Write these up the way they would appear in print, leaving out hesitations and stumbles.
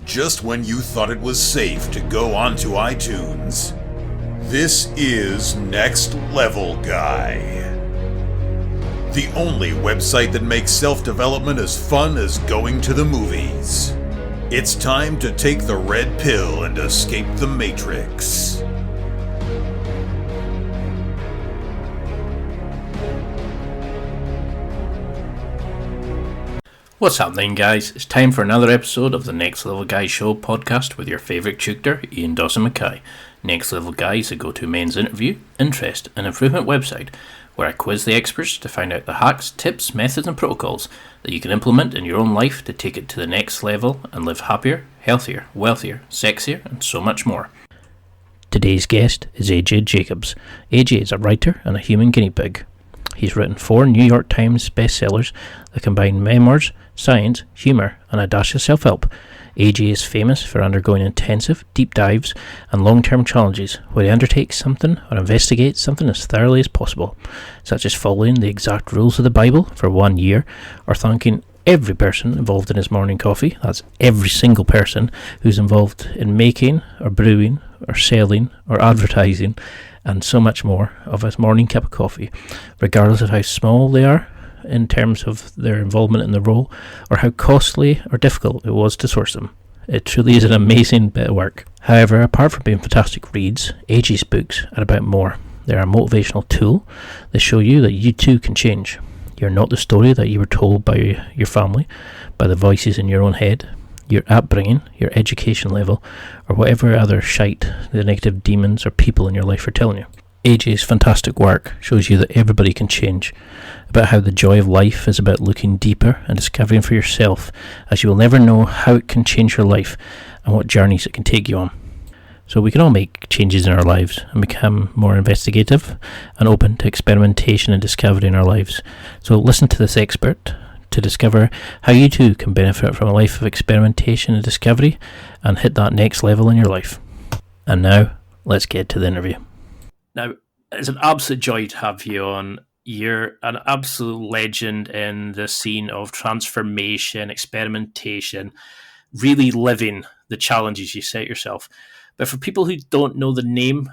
just when you thought it was safe to go onto iTunes. This is Next Level Guy, the only website that makes self-development as fun as going to the movies. It's time to take the red pill and escape the Matrix. What's happening, guys? It's time for another episode of the Next Level Guy Show podcast with your favourite tutor, Ian Dawson-Mackay. Next Level Guy is a go-to men's interview, interest and improvement website where I quiz the experts to find out the hacks, tips, methods and protocols that you can implement in your own life to take it to the next level and live happier, healthier, wealthier, sexier and so much more. Today's guest is AJ Jacobs. AJ is a writer and a human guinea pig. He's written 4 New York Times bestsellers that combine memoirs, science, humour and a dash of self-help. AJ is famous for undergoing intensive, deep dives and long-term challenges where he undertakes something or investigates something as thoroughly as possible, such as following the exact rules of the Bible for 1 year or thanking every person involved in his morning coffee, that's every single person who's involved in making or brewing or selling or advertising and so much more of his morning cup of coffee, regardless of how small they are in terms of their involvement in the role or how costly or difficult it was to source them. It truly is an amazing bit of work. However, apart from being fantastic reads, AJ's books are about more. They're a motivational tool that show you that you too can change. You're not the story that you were told by your family, by the voices in your own head, your upbringing, your education level, or whatever other shite the negative demons or people in your life are telling you. AJ's fantastic work shows you that everybody can change, about how the joy of life is about looking deeper and discovering for yourself, as you will never know how it can change your life and what journeys it can take you on. So we can all make changes in our lives and become more investigative and open to experimentation and discovery in our lives. So listen to this expert to discover how you too can benefit from a life of experimentation and discovery and hit that next level in your life. And now, let's get to the interview. Now, it's an absolute joy to have you on. You're an absolute legend in the scene of transformation, experimentation, really living the challenges you set yourself. But for people who don't know the name,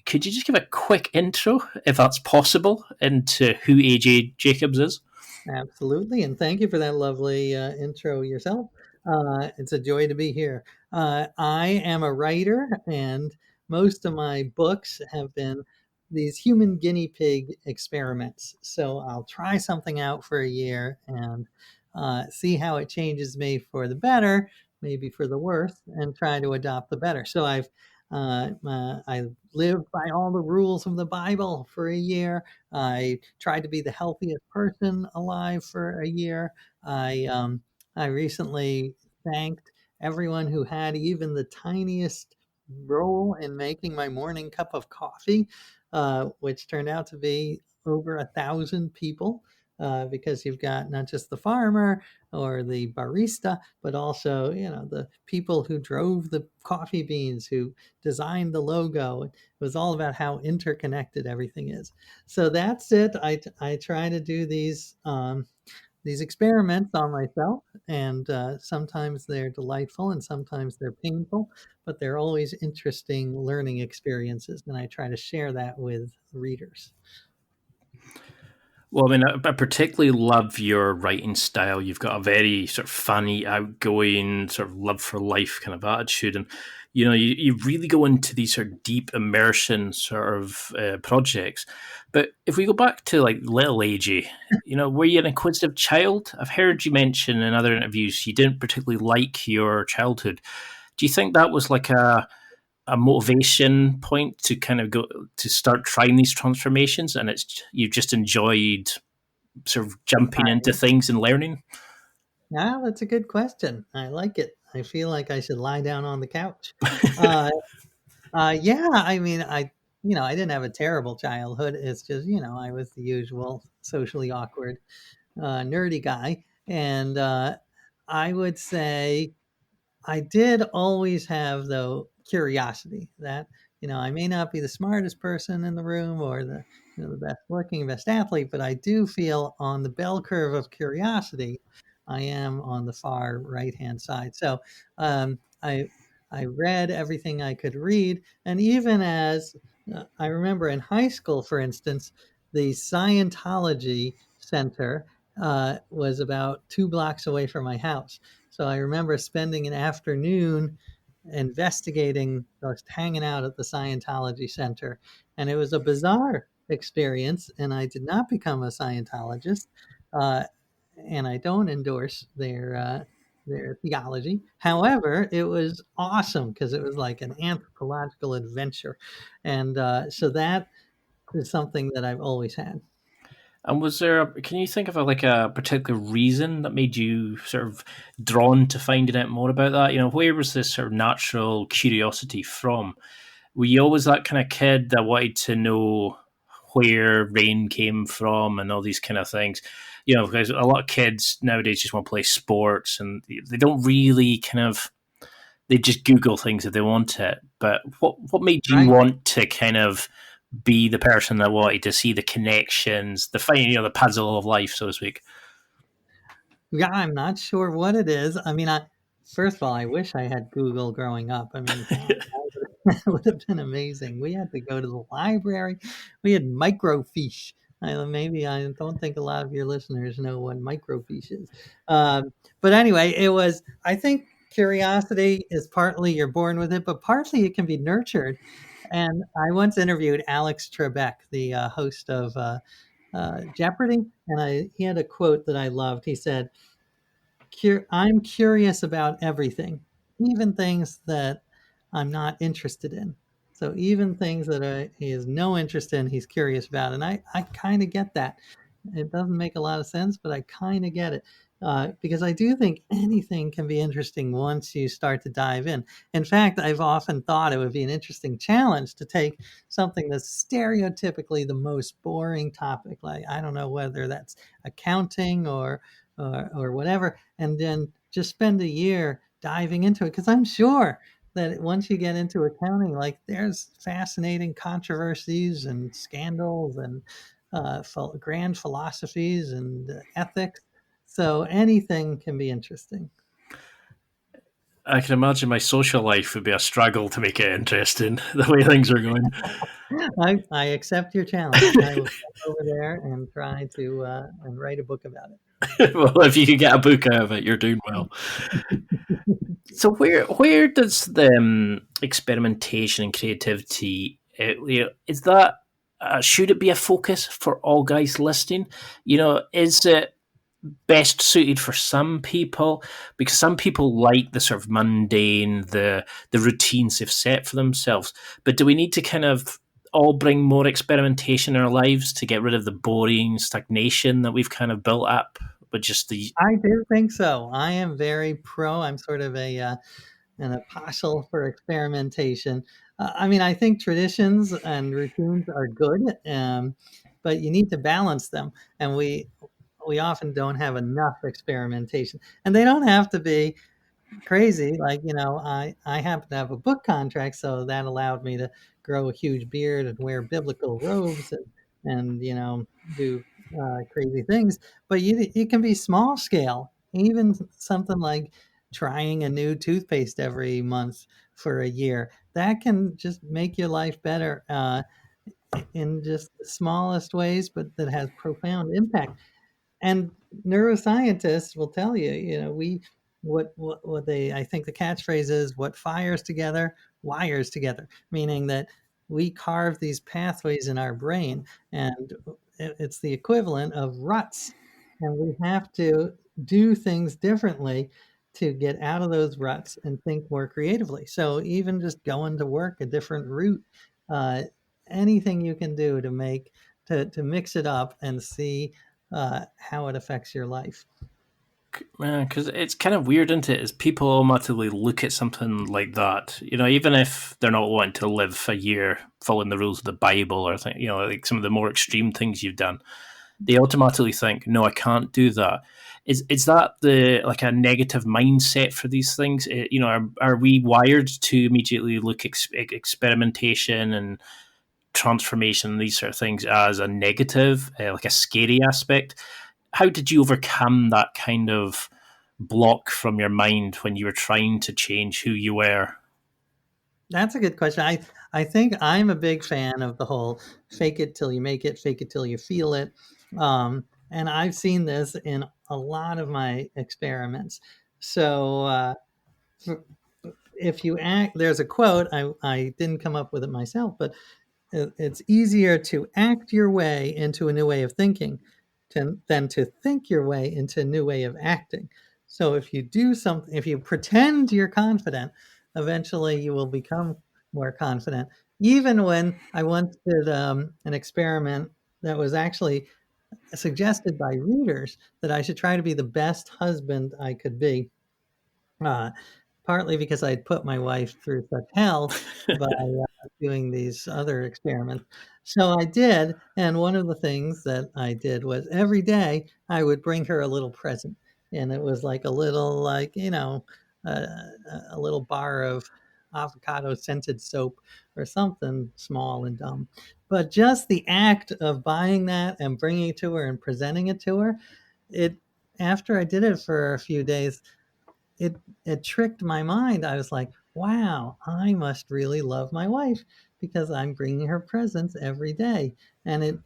could you just give a quick intro, if that's possible, into who AJ Jacobs is? Absolutely, and thank you for that lovely intro yourself. It's a joy to be here. I am a writer, and most of my books have been these human guinea pig experiments. So I'll try something out for a year and see how it changes me for the better, maybe for the worse, and try to adopt the better. So I lived by all the rules of the Bible for a year. I tried to be the healthiest person alive for a year. I recently thanked everyone who had even the tiniest role in making my morning cup of coffee, which turned out to be over 1,000 people. Because you've got not just the farmer or the barista, but also, the people who drove the coffee beans, who designed the logo. It was all about how interconnected everything is. So that's it. I try to do these experiments on myself, and sometimes they're delightful and sometimes they're painful, but they're always interesting learning experiences, and I try to share that with readers. Well, I mean, I particularly love your writing style. You've got a very sort of funny, outgoing, sort of love for life kind of attitude. And, you really go into these sort of deep immersion sort of projects. But if we go back to like little AJ, were you an inquisitive child? I've heard you mention in other interviews you didn't particularly like your childhood. Do you think that was like a motivation point to kind of go to start trying these transformations, and you've just enjoyed sort of jumping into things and learning? Yeah, that's a good question. I like it. I feel like I should lie down on the couch. Uh, yeah, I mean, I didn't have a terrible childhood. It's just, I was the usual socially awkward, nerdy guy, and I would say I did always have, though, curiosity that, I may not be the smartest person in the room or the best looking, best athlete, but I do feel on the bell curve of curiosity, I am on the far right hand side. So I read everything I could read, and even as I remember in high school, for instance, the Scientology Center was about 2 blocks away from my house. So I remember spending an afternoon investigating, just hanging out at the Scientology Center. And it was a bizarre experience, and I did not become a Scientologist. Uh, and I don't endorse their theology. However, it was awesome because it was like an anthropological adventure, and so that is something that I've always had. And was there? Can you think of a particular reason that made you sort of drawn to finding out more about that? Where was this sort of natural curiosity from? Were you always that kind of kid that wanted to know where rain came from and all these kind of things? Because a lot of kids nowadays just want to play sports and they don't really they just Google things if they want it. But what made you Right? want to kind of be the person that wanted to see the connections, the finding, the puzzle of life, so to speak? Yeah, I'm not sure what it is. I mean, first of all, I wish I had Google growing up. I mean, God, that would have been amazing. We had to go to the library. We had microfiche. Maybe I don't think a lot of your listeners know what microfiche is. But anyway, I think curiosity is partly you're born with it, but partly it can be nurtured. And I once interviewed Alex Trebek, the host of Jeopardy, and he had a quote that I loved. He said, I'm curious about everything, even things that I'm not interested in. So even things that he has no interest in, he's curious about. And I kind of get that. It doesn't make a lot of sense, but I kind of get it. Because I do think anything can be interesting once you start to dive in. In fact, I've often thought it would be an interesting challenge to take something that's stereotypically the most boring topic, like I don't know whether that's accounting or whatever, and then just spend a year diving into it. Because I'm sure that once you get into accounting, like there's fascinating controversies and scandals and grand philosophies and ethics. So anything can be interesting. I can imagine my social life would be a struggle to make it interesting, the way things are going. I accept your challenge. I will go over there and try to and write a book about Well, if you can get a book out of it, you're doing well. So where does the experimentation and creativity, is that, should it be a focus for all guys listening? Is it best suited for some people, because some people like the sort of mundane, the routines they've set for themselves? But do we need to kind of all bring more experimentation in our lives to get rid of the boring stagnation that we've kind of built up with just the? I do think so. I am very pro. I'm sort of an apostle for experimentation. I mean, I think traditions and routines are good, but you need to balance them, and we often don't have enough experimentation, and they don't have to be crazy. Like, I happen to have a book contract, so that allowed me to grow a huge beard and wear biblical robes and do crazy things. But it can be small scale, even something like trying a new toothpaste every month for a year. That can just make your life better in just the smallest ways, but that has profound impact. And neuroscientists will tell you, what they, I think the catchphrase is, what fires together wires together, meaning that we carve these pathways in our brain, and it's the equivalent of ruts, and we have to do things differently to get out of those ruts and think more creatively. So even just going to work a different route, uh, anything you can do to mix it up and see how it affects your life. Because it's kind of weird, isn't it? Is people automatically look at something like that, even if they're not wanting to live a year following the rules of the Bible or like some of the more extreme things you've done, they automatically think, "No, I can't do that." Is that like a negative mindset for these things? Are we wired to immediately look experimentation and transformation and these sort of things as a negative, like a scary aspect? How did you overcome that kind of block from your mind when you were trying to change who you were? That's a good question. I think I'm a big fan of the whole fake it till you make it, fake it till you feel it. And I've seen this in a lot of my experiments. So if you act, there's a quote, I didn't come up with it myself, but it's easier to act your way into a new way of thinking than to think your way into a new way of acting. So if you do something, if you pretend you're confident, eventually you will become more confident. Even when I once did an experiment that was actually suggested by readers that I should try to be the best husband I could be. Uh, Partly because I'd put my wife through such hell by doing these other experiments. So I did, and one of the things that I did was every day I would bring her a little present, and it was like a little, like, uh, a little bar of avocado scented soap or something small and dumb. But just the act of buying that and bringing it to her and presenting it to her, it after I did it for a few days, it it tricked my mind. I was like, "Wow, I must really love my wife because I'm bringing her presents every day." And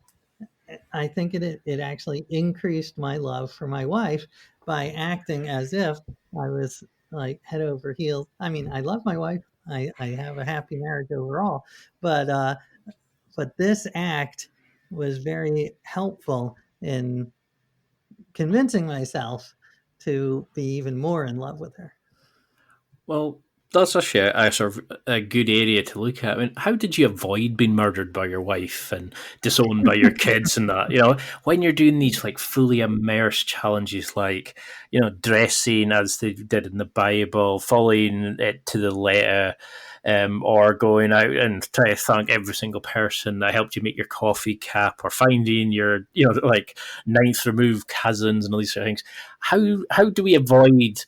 I think it actually increased my love for my wife by acting as if I was like head over heels. I mean, I love my wife. I have a happy marriage overall, but this act was very helpful in convincing myself to be even more in love with her. Well, that's a sort of a good area to look at. I mean, how did you avoid being murdered by your wife and disowned by your kids and that? When you're doing these like fully immersed challenges, like dressing as they did in the Bible, following it to the letter, or going out and try to thank every single person that helped you make your coffee cap, or finding your like ninth removed cousins and all these sort of things. How do we avoid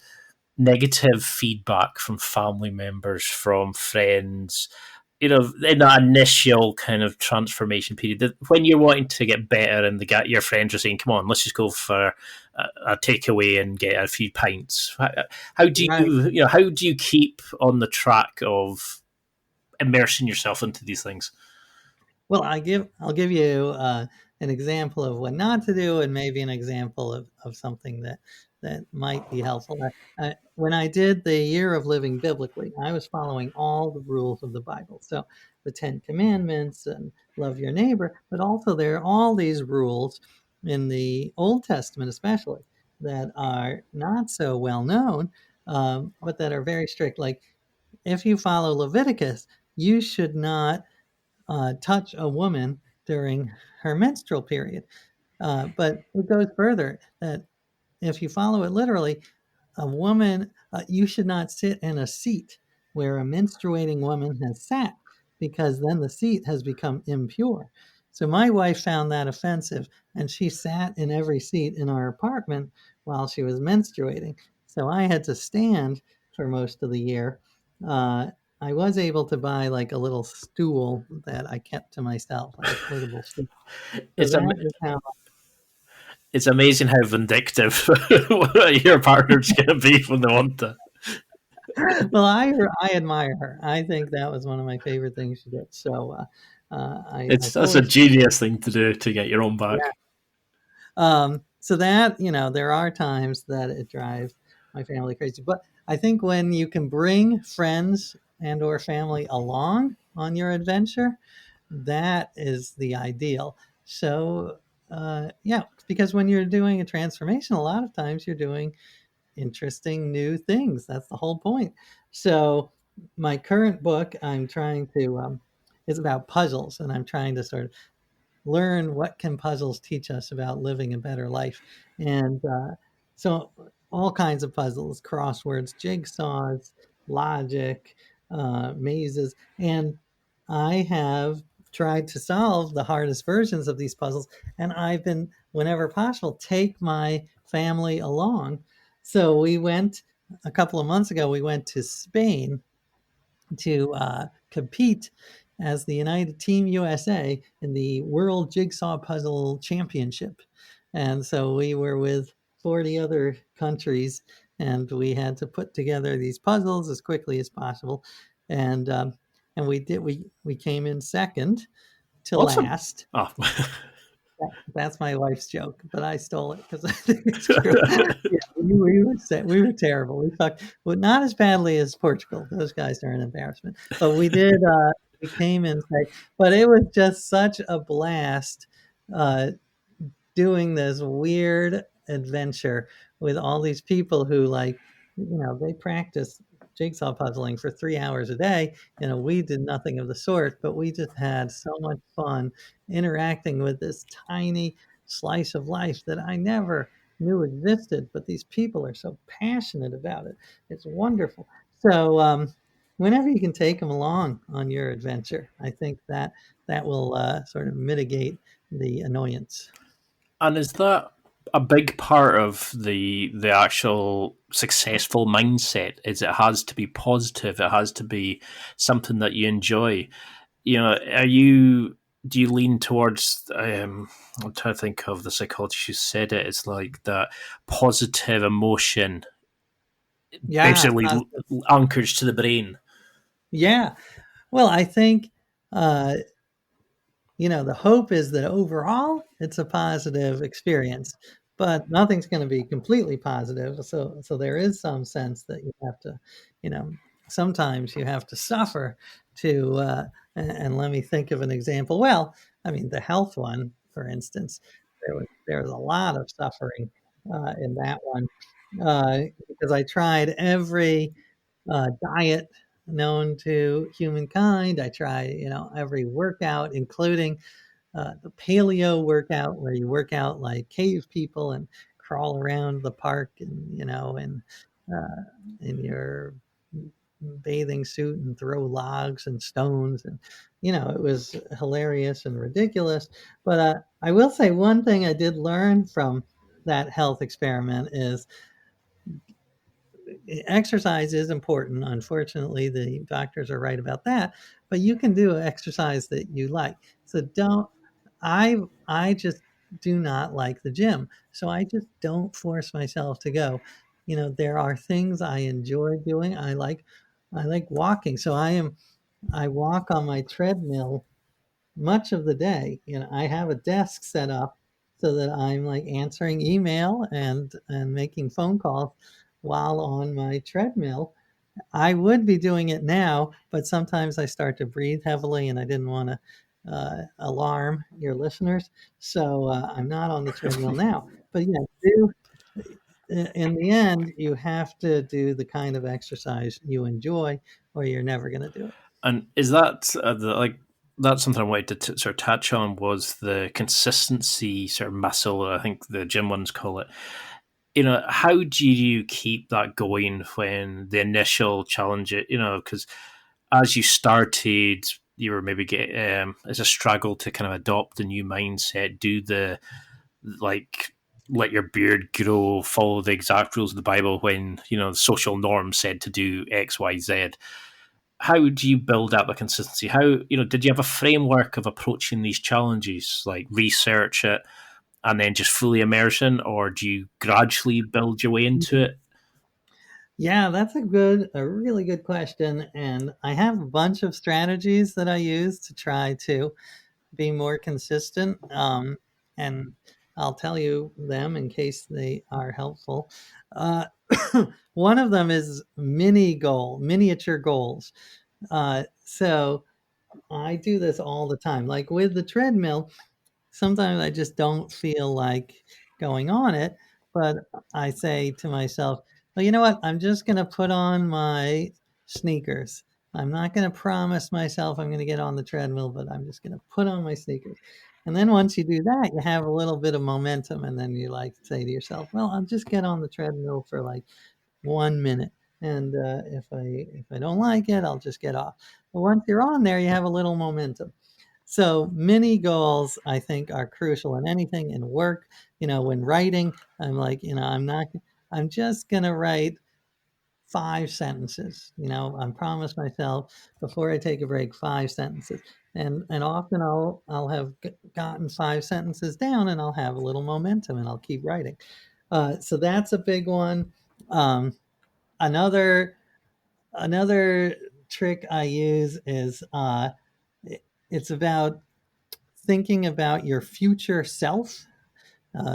negative feedback from family members, from friends, in that initial kind of transformation period, that when you're wanting to get better and your friends are saying, come on, let's just go for a takeaway and get a few pints. How do Right. how do you keep on the track of immersing yourself into these things? Well, I'll give you an example of what not to do, and maybe an example of something that might be helpful. When I did the year of living biblically, I was following all the rules of the Bible. So the Ten Commandments and love your neighbor, but also there are all these rules in the Old Testament, especially, that are not so well known, but that are very strict. Like if you follow Leviticus, you should not touch a woman during her menstrual period. But it goes further that if you follow it literally, a woman, you should not sit in a seat where a menstruating woman has sat, because then the seat has become impure. So my wife found that offensive, and she sat in every seat in our apartment while she was menstruating. So I had to stand for most of the year. Uh, I was able to buy like a little stool that I kept to myself, like a portable stool. So It's a that is how. it's amazing how vindictive your partner's going to be when they want to. Well, I admire her. I think that was one of my favorite things she did. So I That's a fully genius thing to do to get your own yeah. back. So that there are times that it drives my family crazy, but I think when you can bring friends and or family along on your adventure, that is the ideal. So yeah, because when you're doing a transformation, a lot of times you're doing interesting new things. That's the whole point. So my current book, I'm trying to is about puzzles, and I'm trying to sort of learn what can puzzles teach us about living a better life. And so all kinds of puzzles, crosswords, jigsaws, logic, mazes. And I have tried to solve the hardest versions of these puzzles. And I've been, whenever possible, take my family along. So we went a couple of months ago, we went to Spain to compete as the United Team USA in the World Jigsaw Puzzle Championship. And so we were with 40 other countries, and we had to put together these puzzles as quickly as possible, and we did. We came in second to Awesome. last. Oh. That's my wife's joke, but I stole it because I think it's true. Yeah, we were terrible. We sucked, well, not as badly as Portugal. Those guys are an embarrassment. But we did. We came in second, but it was just such a blast uh, doing this weird adventure with all these people who, like, they practice jigsaw puzzling for 3 hours a day. We did nothing of the sort, but we just had so much fun interacting with this tiny slice of life that I never knew existed. But these people are so passionate about it. It's wonderful. So whenever you can take them along on your adventure, I think that will sort of mitigate the annoyance. And is that a big part of the actual successful mindset? Is it has to be positive? It has to be something that you enjoy. Are you? Do you lean towards? I'm trying to think of the psychologist who said it. It's like that positive emotion, Yeah, basically anchors to the brain. yeah. Well, I think uh, the hope is that overall it's a positive experience, but nothing's going to be completely positive. So there is some sense that you have to, you know, sometimes you have to suffer to. And let me think of an example. Well, I mean, the health one, for instance, there was a lot of suffering in that one because I tried every diet known to humankind. I tried, every workout, including the paleo workout, where you work out like cave people and crawl around the park, and in your bathing suit and throw logs and stones, and it was hilarious and ridiculous. But I will say one thing I did learn from that health experiment is exercise is important. Unfortunately, the doctors are right about that, but you can do exercise that you like. So don't I just do not like the gym. So I just don't force myself to go. There are things I enjoy doing. I like walking. So I walk on my treadmill much of the day. I have a desk set up so that I'm like answering email and making phone calls while on my treadmill. I would be doing it now, but sometimes I start to breathe heavily, and I didn't want to alarm your listeners, so I'm not on the treadmill now. But yeah, in the end, you have to do the kind of exercise you enjoy, or you're never going to do it. And is that that's something I wanted to sort of touch on was the consistency sort of muscle. I think the gym ones call it. How do you keep that going when the initial challenge? Because as you started, you were maybe it's a struggle to kind of adopt the new mindset, do the like let your beard grow, follow the exact rules of the Bible when the social norm said to do X, Y, Z. How do you build up the consistency? How did you have a framework of approaching these challenges, like research it and then just fully immerse in, or do you gradually build your way into it? Yeah, that's a really good question. And I have a bunch of strategies that I use to try to be more consistent. And I'll tell you them in case they are helpful. Uh, one of them is miniature goals. So I do this all the time. Like with the treadmill, sometimes I just don't feel like going on it, but I say to myself, well, you know what? I'm just going to put on my sneakers. I'm not going to promise myself I'm going to get on the treadmill, but I'm just going to put on my sneakers. And then once you do that, you have a little bit of momentum. And then you like say to yourself, well, I'll just get on the treadmill for like 1 minute. And if I don't like it, I'll just get off. But once you're on there, you have a little momentum. So mini goals, I think, are crucial in anything in work. When writing, I'm like, I'm just going to write 5 sentences. I promise myself before I take a break, 5 sentences. And often I'll have gotten 5 sentences down, and I'll have a little momentum, and I'll keep writing. So that's a big one. Um, another another trick I use is it's about thinking about your future self.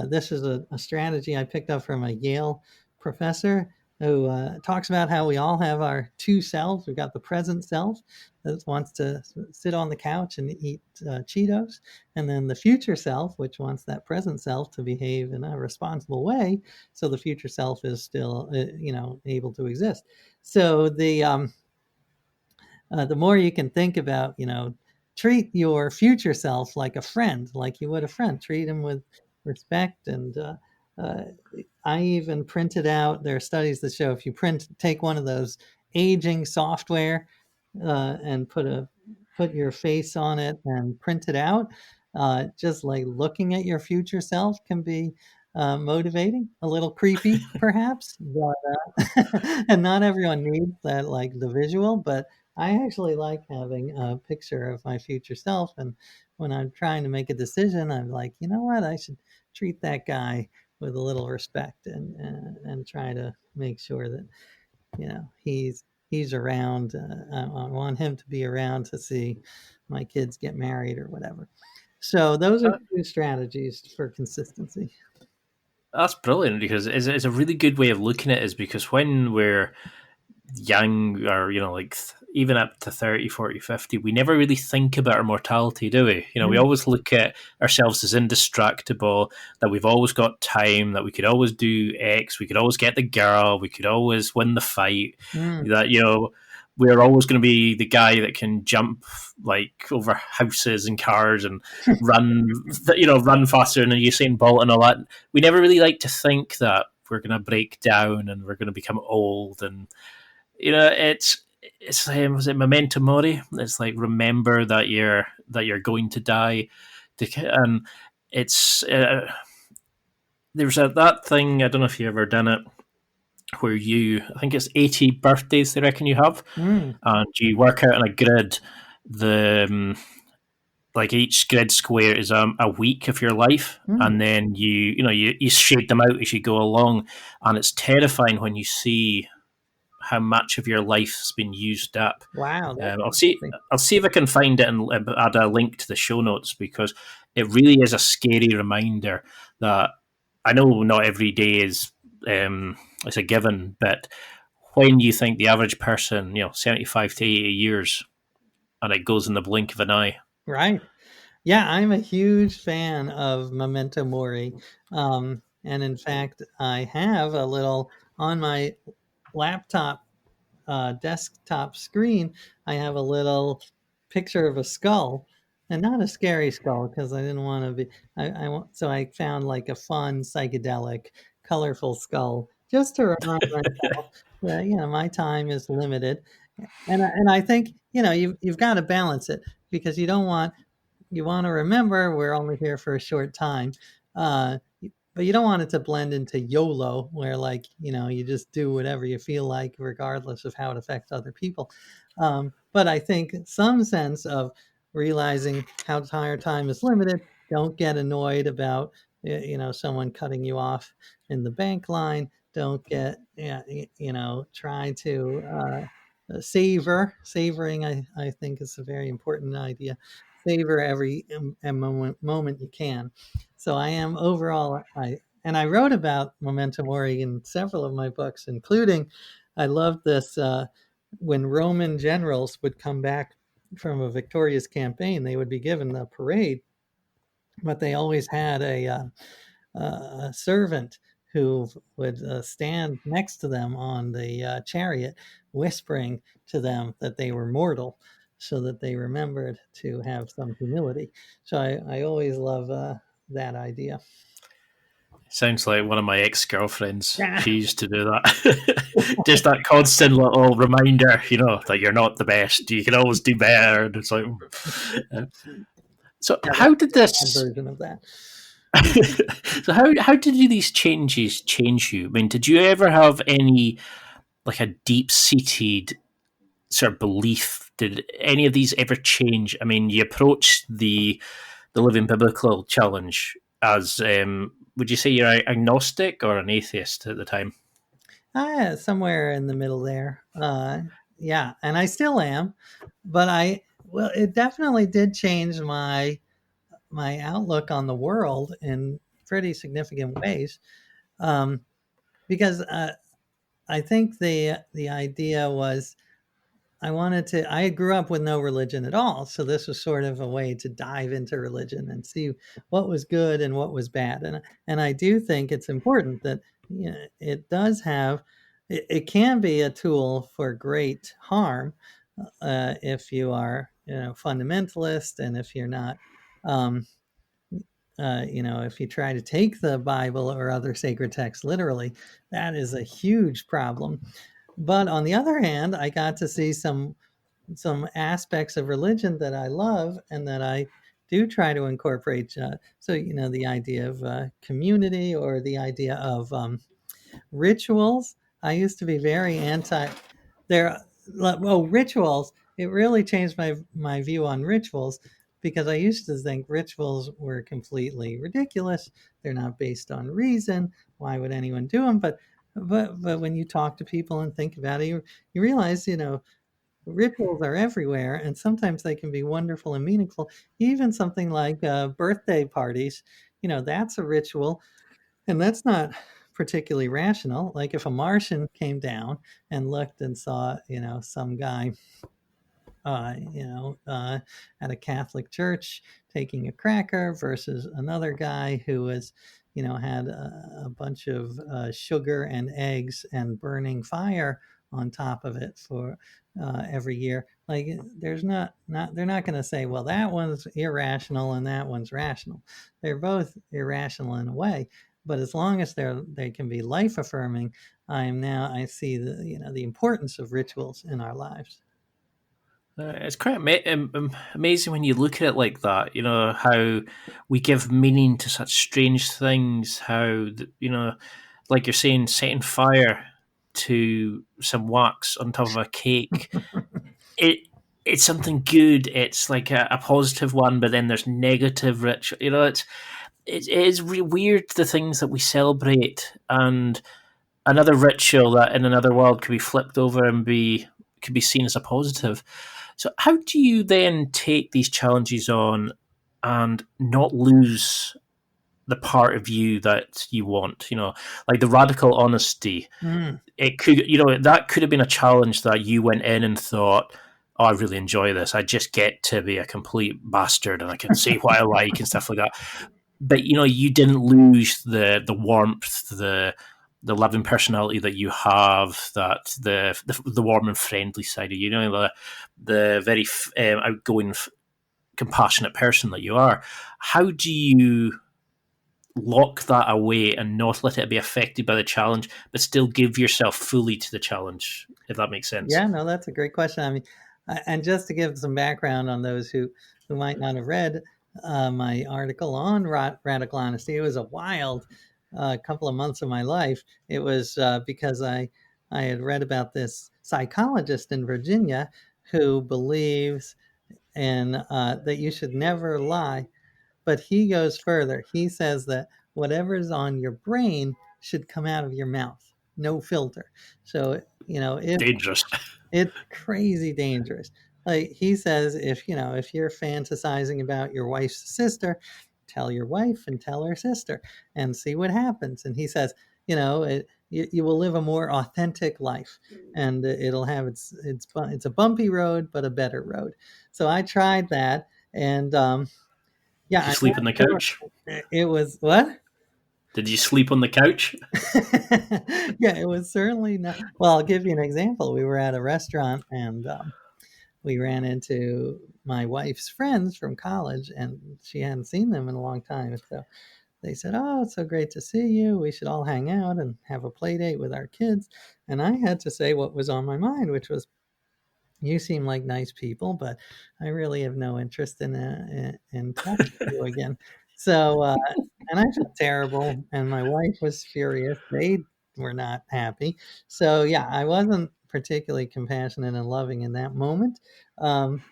This is a strategy I picked up from a Yale professor who talks about how we all have our two selves. We've got the present self that wants to sit on the couch and eat Cheetos, and then the future self, which wants that present self to behave in a responsible way, so the future self is still, able to exist. So the more you can think about, treat your future self like a friend, like you would a friend. Treat him with respect. And uh, I even printed out. There are studies that show if you take one of those aging software and put your face on it and print it out, just like looking at your future self can be motivating, a little creepy perhaps, but and not everyone needs that, like the visual, but I actually like having a picture of my future self. And when I'm trying to make a decision, I'm like, you know what? I should treat that guy with a little respect and try to make sure that, he's around. I want him to be around to see my kids get married or whatever. So those are Uh, two strategies for consistency. That's brilliant because it's a really good way of looking at it. Is because when we're young, or like even up to 30, 40, 50, we never really think about our mortality, do we? We Mm, always look at ourselves as indestructible, that we've always got time, that we could always do X, we could always get the girl, we could always win the fight, mm. that we're always going to be the guy that can jump like over houses and cars and run run faster than Usain Bolt and all that. We never really like to think that we're going to break down and we're going to become old. And it's was it memento mori? It's like, remember that you're going to die. And it's there's that thing. I don't know if you ever done it, where I think it's 80 birthdays they reckon you have, Mm, and you work out on a grid. The like each grid square is a week of your life, mm. and then you shade them out as you go along, and it's terrifying when you see how much of your life's been used up. Wow, that's I'll see. interesting. I'll see if I can find it and add a link to the show notes, because it really is a scary reminder that I know not every day is a given, but when you think the average person, 75 to 80 years, and it goes in the blink of an eye. Right. Yeah, I'm a huge fan of Memento Mori. And in fact, I have a little on my laptop desktop screen. I have a little picture of a skull, and not a scary skull because I didn't want to be. So I found like a fun psychedelic, colorful skull just to remind myself that my time is limited, and I think you've got to balance it because you want to remember we're only here for a short time. Uh, but you don't want it to blend into YOLO, where like you just do whatever you feel like, regardless of how it affects other people. But I think some sense of realizing how our time is limited. Don't get annoyed about someone cutting you off in the bank line. Don't get try to savoring. I think is a very important idea. Savor every moment you can. So I am overall, I wrote about memento mori in several of my books, including I loved this when Roman generals would come back from a victorious campaign, they would be given a parade, but they always had a servant who would stand next to them on the chariot, whispering to them that they were mortal, so that they remembered to have some humility. So I always love that idea. Sounds like one of my ex-girlfriends. She used to do that. Just that constant little reminder, that you're not the best. You can always do better. And it's like, so Yeah, how that's did a this? version of that. So how did these changes change you? I mean, did you ever have any, like, a deep-seated sort of belief? Did any of these ever change? I mean, you approached the Living Biblical challenge as, would you say you're agnostic or an atheist at the time? Somewhere in the middle there. Yeah, and I still am, but well, it definitely did change my outlook on the world in pretty significant ways. Um, because I think the idea was I grew up with no religion at all. So this was sort of a way to dive into religion and see what was good and what was bad. And I do think it's important that, you know, it does have, it can be a tool for great harm if you are, you know, fundamentalist, and if you're not, um, you know, if you try to take the Bible or other sacred texts literally, that is a huge problem. But on the other hand, I got to see some aspects of religion that I love and that I do try to incorporate. So, you know, the idea of community, or the idea of rituals. I used to be very anti. There, well, rituals. It really changed my view on rituals, because I used to think rituals were completely ridiculous. They're not based on reason. Why would anyone do them? But when you talk to people and think about it, you realize, you know, rituals are everywhere, and sometimes they can be wonderful and meaningful. Even something like birthday parties, you know, that's a ritual, and that's not particularly rational. Like if a Martian came down and looked and saw, you know, some guy, at a Catholic church taking a cracker versus another guy who was, you know, had a bunch of sugar and eggs and burning fire on top of it for every year. Like they're not going to say, well, that one's irrational and that one's rational. They're both irrational in a way, but as long as they can be life affirming, I see the, you know, the importance of rituals in our lives. It's quite amazing when you look at it like that. You know how we give meaning to such strange things. How you know, like you're saying, setting fire to some wax on top of a cake. It it's something good. It's like a positive one, but then there's negative ritual. You know, it is weird the things that we celebrate, and another ritual that in another world could be flipped over and could be seen as a positive. So how do you then take these challenges on and not lose the part of you that you want? You know, like the radical honesty. Mm. It could, you know, that could have been a challenge that you went in and thought, "Oh, I really enjoy this. I just get to be a complete bastard and I can say what I like and stuff like that." But you know, you didn't lose the warmth, the loving personality that you have, that the warm and friendly side of you, you know, the very outgoing, compassionate person that you are. How do you lock that away and not let it be affected by the challenge, but still give yourself fully to the challenge? If that makes sense. Yeah, no, that's a great question. I mean, and just to give some background on those who might not have read my article on radical honesty, it was a wild couple of months of my life. It was because I had read about this psychologist in Virginia who believes in that you should never lie. But he goes further. He says that whatever's on your brain should come out of your mouth, no filter. So, you know, if Dangerous. it's crazy dangerous. Like he says, if, you know, if you're fantasizing about your wife's sister, tell your wife and tell her sister and see what happens. And he says, you know, you will live a more authentic life, and it'll have it's a bumpy road, but a better road. So I tried that, and yeah, Did you sleep on the couch? it was what? Did you sleep on the couch? Yeah, it was certainly not. Well, I'll give you an example. We were at a restaurant, and we ran into my wife's friends from college, and she hadn't seen them in a long time. So they said, "Oh, it's so great to see you. We should all hang out and have a play date with our kids." And I had to say what was on my mind, which was, you seem like nice people, but I really have no interest in talking to you again. So, and I felt terrible, and my wife was furious. They were not happy. So, yeah, I wasn't particularly compassionate and loving in that moment. Um,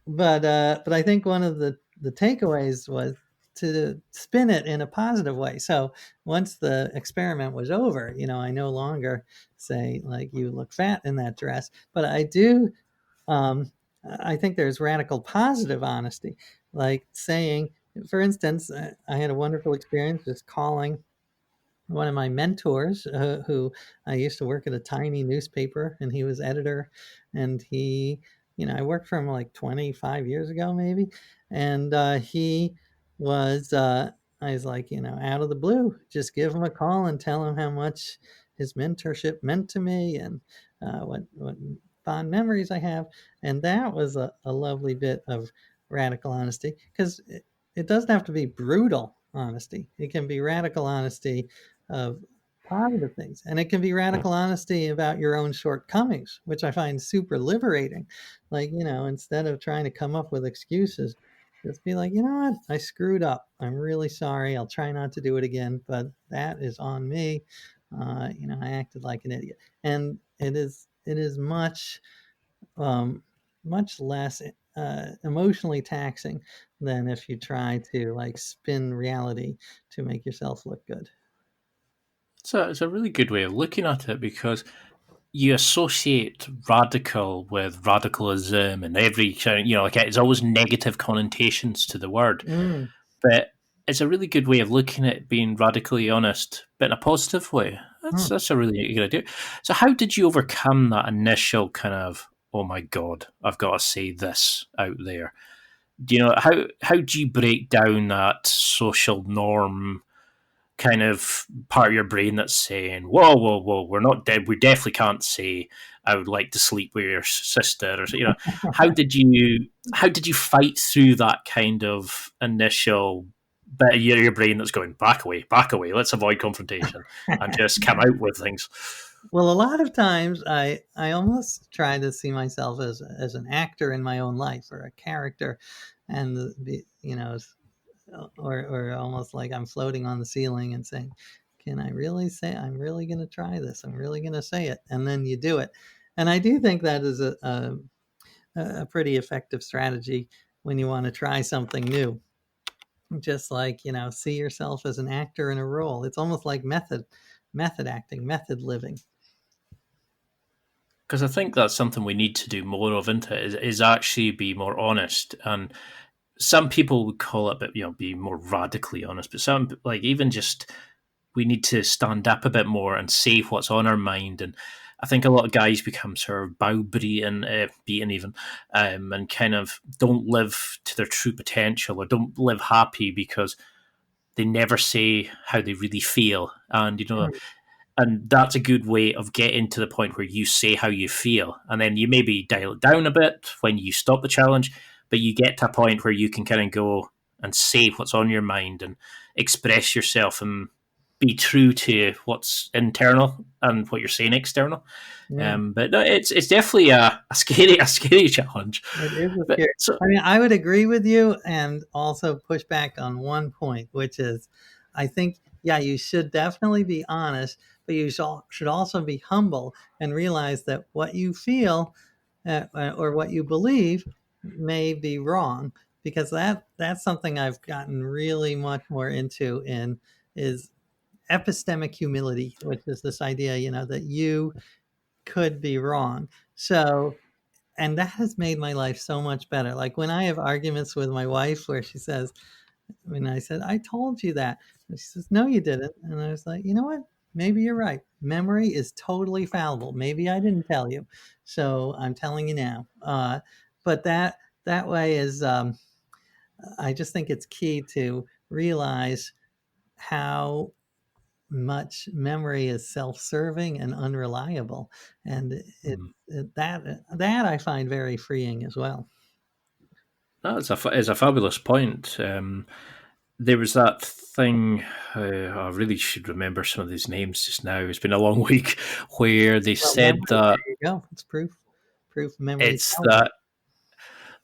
but I think one of the takeaways was to spin it in a positive way. So once the experiment was over, I no longer say like, you look fat in that dress, but I do. I think there's radical positive honesty, like saying, for instance, I had a wonderful experience just calling one of my mentors, who I used to work at a tiny newspaper, and he was editor, and I worked for him like 25 years ago, maybe, and he was, I was like, out of the blue, just give him a call and tell him how much his mentorship meant to me, and what fond memories I have, and that was a lovely bit of radical honesty, because it doesn't have to be brutal honesty. It can be radical honesty of positive things. And it can be radical honesty about your own shortcomings, which I find super liberating. Like, instead of trying to come up with excuses, just be like, you know what? I screwed up. I'm really sorry. I'll try not to do it again, but that is on me. I acted like an idiot. And it is much less emotionally taxing than if you try to like spin reality to make yourself look good. So it's a really good way of looking at it, because you associate radical with radicalism and every kind of, like it's always negative connotations to the word. Mm. But it's a really good way of looking at being radically honest, but in a positive way. That's a really good idea. So how did you overcome that initial kind of, oh my God, I've got to say this out there? Do you know how do you break down that social norm kind of part of your brain that's saying, whoa, we're not dead. We definitely can't say I would like to sleep with your sister, or how did you fight through that kind of initial bit of your brain that's going back away, let's avoid confrontation, and just come out with things? Well, a lot of times I almost try to see myself as an actor in my own life, or a character, and or almost like I'm floating on the ceiling and saying, can I really say, I'm really going to try this? I'm really going to say it. And then you do it. And I do think that is a pretty effective strategy when you want to try something new. Just like, see yourself as an actor in a role. It's almost like method acting, method living. Because I think that's something we need to do more of, isn't it? Is actually be more honest. And some people would call it, be more radically honest. But some, like, even just, we need to stand up a bit more and say what's on our mind. And I think a lot of guys become sort of beaten even, and kind of don't live to their true potential, or don't live happy because they never say how they really feel. And that's a good way of getting to the point where you say how you feel, and then you maybe dial it down a bit when you stop the challenge, but you get to a point where you can kind of go and say what's on your mind and express yourself and be true to what's internal and what you're saying external. Yeah. But no, it's definitely a scary challenge. It is But, scary. so, I mean, I would agree with you, and also push back on one point, which is, I think, yeah, you should definitely be honest, but you should also be humble and realize that what you feel, or what you believe may be wrong, because that's something I've gotten really much more into in is epistemic humility, which is this idea, that you could be wrong. So, and that has made my life so much better. Like when I have arguments with my wife where she says, when I said, I told you that, and she says, no, you didn't. And I was like, you know what? Maybe you're right. Memory is totally fallible. Maybe I didn't tell you. So I'm telling you now. But that way is, I just think it's key to realize how much memory is self-serving and unreliable, and that I find very freeing as well. that's is a fabulous point. There was that thing, I really should remember some of these names just now. It's been a long week, where they Well, said memory, that there you go. It's proof memory is it's powerful.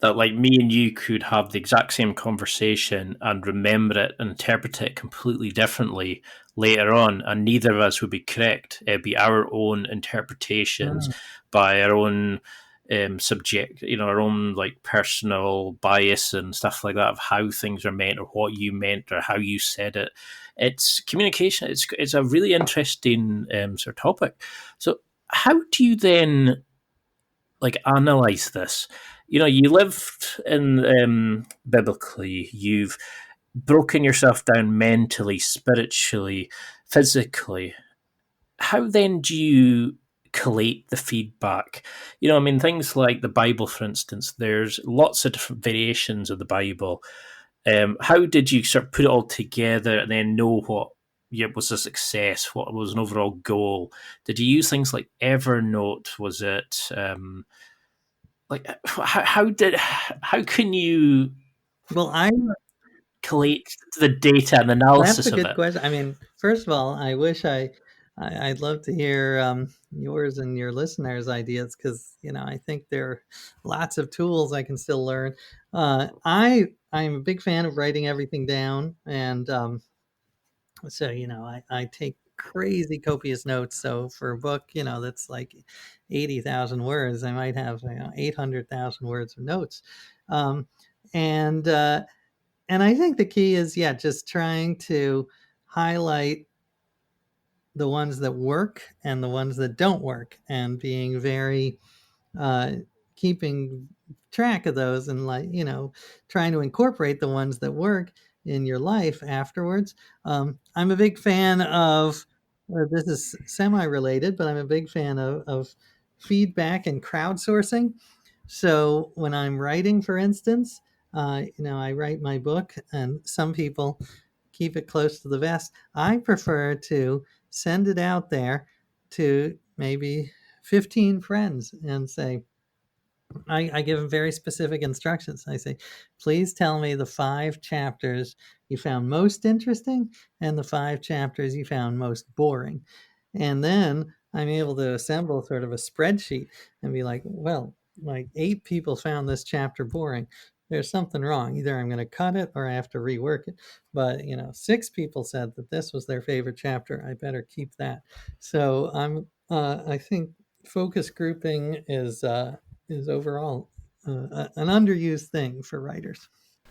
that like me and you could have the exact same conversation and remember it and interpret it completely differently later on, and neither of us would be correct. It'd be our own interpretations Mm, by our own subject, our own like personal bias and stuff like that of how things are meant or what you meant or how you said it. It's communication. It's a really interesting sort of topic. So how do you then like analyze this? You lived in biblically. You've broken yourself down mentally, spiritually, physically. How then do you collate the feedback? Things like the Bible, for instance, there's lots of different variations of the Bible. How did you sort of put it all together and then know what was a success, what was an overall goal? Did you use things like Evernote? Was it like how can you Well, collate the data and that's a analysis of good it? question. I mean, first of all, I wish I'd love to hear yours and your listeners' ideas because I think there are lots of tools I can still learn. I'm a big fan of writing everything down, and so I take crazy copious notes. So for a book, that's like 80,000 words, I might have 800,000 words of notes, um, and and I think the key is, yeah, just trying to highlight the ones that work and the ones that don't work, and being very uh, keeping track of those, and trying to incorporate the ones that work in your life afterwards. I'm a big fan of, this is semi-related, but I'm a big fan of feedback and crowdsourcing. So when I'm writing, for instance, I write my book, and some people keep it close to the vest. I prefer to send it out there to maybe 15 friends and say, I give them very specific instructions. I say, please tell me the 5 chapters you found most interesting and the 5 chapters you found most boring. And then I'm able to assemble sort of a spreadsheet and be like, well, like 8 people found this chapter boring. There's something wrong. Either I'm going to cut it or I have to rework it. But 6 people said that this was their favorite chapter. I better keep that. So I think focus grouping is overall an underused thing for writers.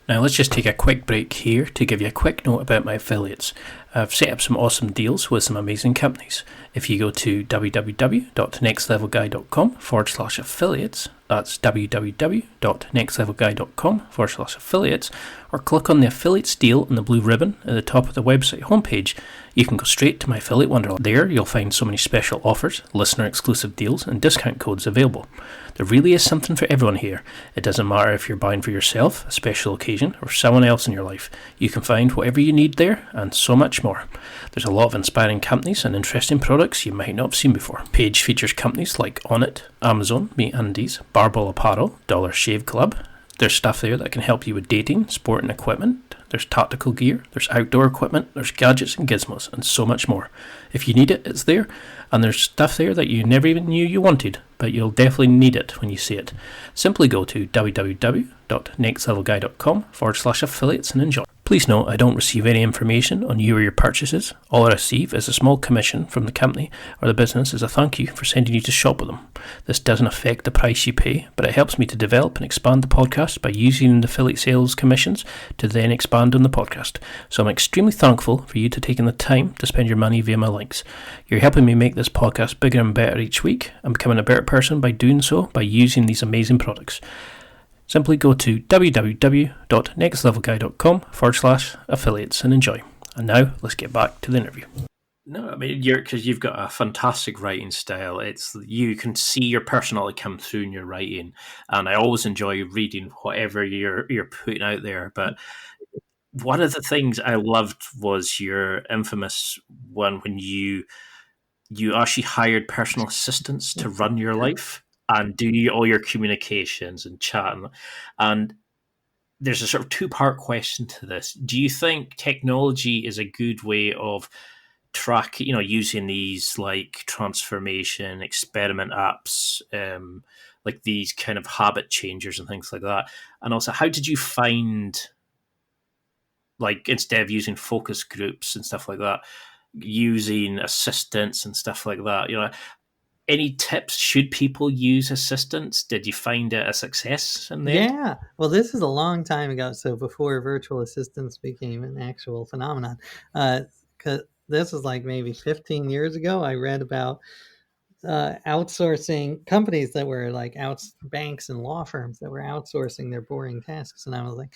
Now, let's just take a quick break here to give you a quick note about my affiliates. I've set up some awesome deals with some amazing companies. If you go to www.nextlevelguy.com/affiliates, that's www.nextlevelguy.com/affiliates, or click on the affiliates deal in the blue ribbon at the top of the website homepage. You can go straight to my affiliate wonderland. There you'll find so many special offers, listener exclusive deals, and discount codes available. There really is something for everyone here. It doesn't matter if you're buying for yourself, a special occasion, or someone else in your life. You can find whatever you need there, and so much more. There's a lot of inspiring companies and interesting products you might not have seen before. Page features companies like Onnit, Amazon, MeUndies, Barbell Apparel, Dollar Shave Club. There's stuff there that can help you with dating, sport and equipment. There's tactical gear, there's outdoor equipment, there's gadgets and gizmos, and so much more. If you need it, it's there, and there's stuff there that you never even knew you wanted, but you'll definitely need it when you see it. Simply go to www.nextlevelguy.com/affiliates and enjoy. Please note, I don't receive any information on you or your purchases. All I receive is a small commission from the company or the business as a thank you for sending you to shop with them. This doesn't affect the price you pay, but it helps me to develop and expand the podcast by using the affiliate sales commissions to then expand on the podcast. So I'm extremely thankful for you to taking the time to spend your money via my links. You're helping me make this podcast bigger and better each week. I'm becoming a better person by doing so by using these amazing products. Simply go to www.nextlevelguy.com/affiliates and enjoy. And now let's get back to the interview. No, I mean, because you've got a fantastic writing style. You can see your personality come through in your writing, and I always enjoy reading whatever you're putting out there. But one of the things I loved was your infamous one when you actually hired personal assistants to run your life and do all your communications and chat. And there's a sort of two-part question to this. Do you think technology is a good way of using these like transformation experiment apps, like these kind of habit changers and things like that? And also, how did you find, like, instead of using focus groups and stuff like that, using assistants and stuff like that? any tips? Should people use assistants? Did you find it a success in the end? Yeah. Well, this is a long time ago. So before virtual assistants became an actual phenomenon, uh, 'cause this was like maybe 15 years ago. I read about outsourcing companies that were like banks and law firms that were outsourcing their boring tasks. And I was like,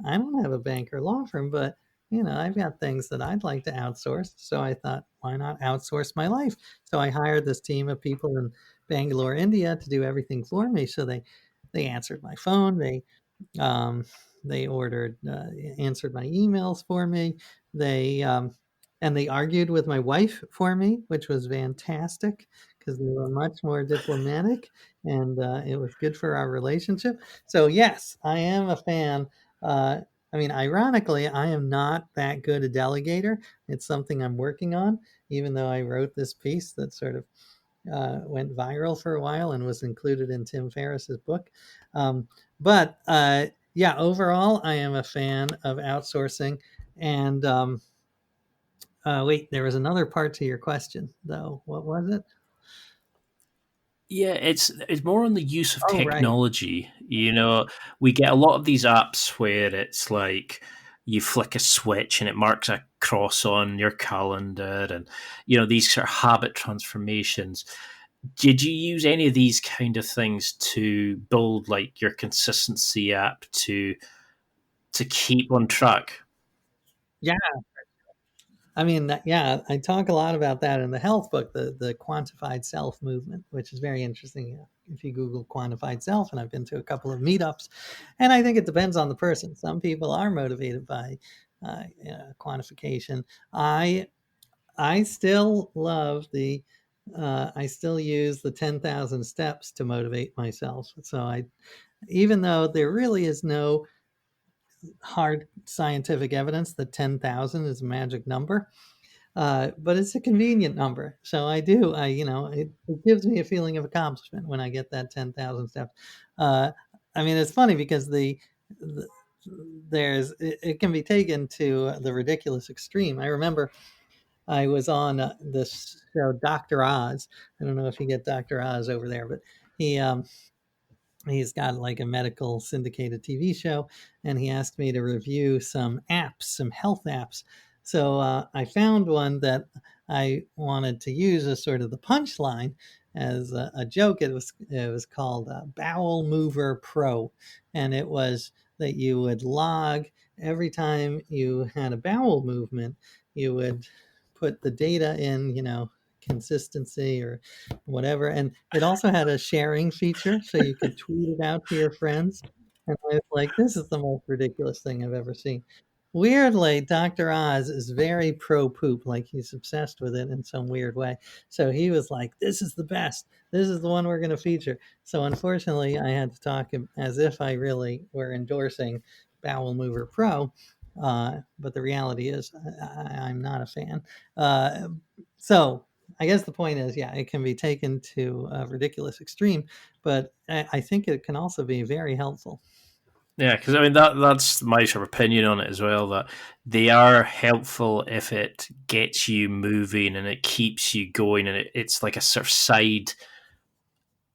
I don't have a bank or law firm, but I've got things that I'd like to outsource. So I thought, why not outsource my life? So I hired this team of people in Bangalore, India to do everything for me. So they answered my phone. Um, they answered my emails for me. They and they argued with my wife for me, which was fantastic because they were much more diplomatic, and it was good for our relationship. So yes, I am a fan. I mean, ironically, I am not that good a delegator. It's something I'm working on, even though I wrote this piece that sort of went viral for a while and was included in Tim Ferriss's book. Um, but yeah, overall, I am a fan of outsourcing. And wait, there was another part to your question, though. What was it? Yeah, it's more on the use of Oh, right. technology. We get a lot of these apps where it's like you flick a switch and it marks a cross on your calendar, and these sort of habit transformations. Did you use any of these kind of things to build like your consistency app to keep on track? Yeah. I mean, yeah, I talk a lot about that in the health book, the quantified self movement, which is very interesting. If you Google quantified self, and I've been to a couple of meetups, and I think it depends on the person. Some people are motivated by quantification. I still love I still use the 10,000 steps to motivate myself. So even though there really is no hard scientific evidence that 10,000 is a magic number, but it's a convenient number. So it gives me a feeling of accomplishment when I get that 10,000 steps. Uh, I mean, it's funny because the it can be taken to the ridiculous extreme. I remember I was on this show, Dr. Oz. I don't know if you get Dr. Oz over there, but he he's got like a medical syndicated TV show, and he asked me to review some apps, some health apps. So I found one that I wanted to use as sort of the punchline as a joke. It was called Bowel Mover Pro, and it was that you would log every time you had a bowel movement. You would put the data in, consistency or whatever. And it also had a sharing feature, so you could tweet it out to your friends. And I was like, this is the most ridiculous thing I've ever seen. Weirdly, Dr. Oz is very pro poop, like he's obsessed with it in some weird way. So he was like, this is the best. This is the one we're going to feature. So unfortunately, I had to talk as if I really were endorsing Bowel Mover Pro. But the reality is, I'm not a fan. So I guess the point is, yeah, it can be taken to a ridiculous extreme, but I think it can also be very helpful. Yeah, because I mean that's my sort of opinion on it as well. That they are helpful if it gets you moving and it keeps you going, and it's like a sort of side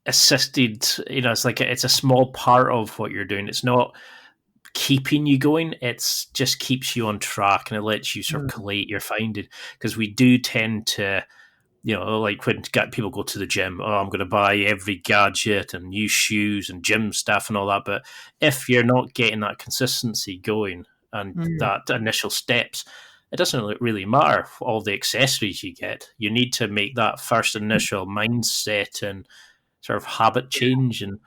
assisted. It's like it's a small part of what you're doing. It's not keeping you going. It's just keeps you on track and it lets you sort of Mm, collate your finding. Because we do tend to like when people go to the gym, oh, I'm going to buy every gadget and new shoes and gym stuff and all that. But if you're not getting that consistency going and mm, that initial steps, it doesn't really matter all the accessories you get. You need to make that first initial mindset and sort of habit change. And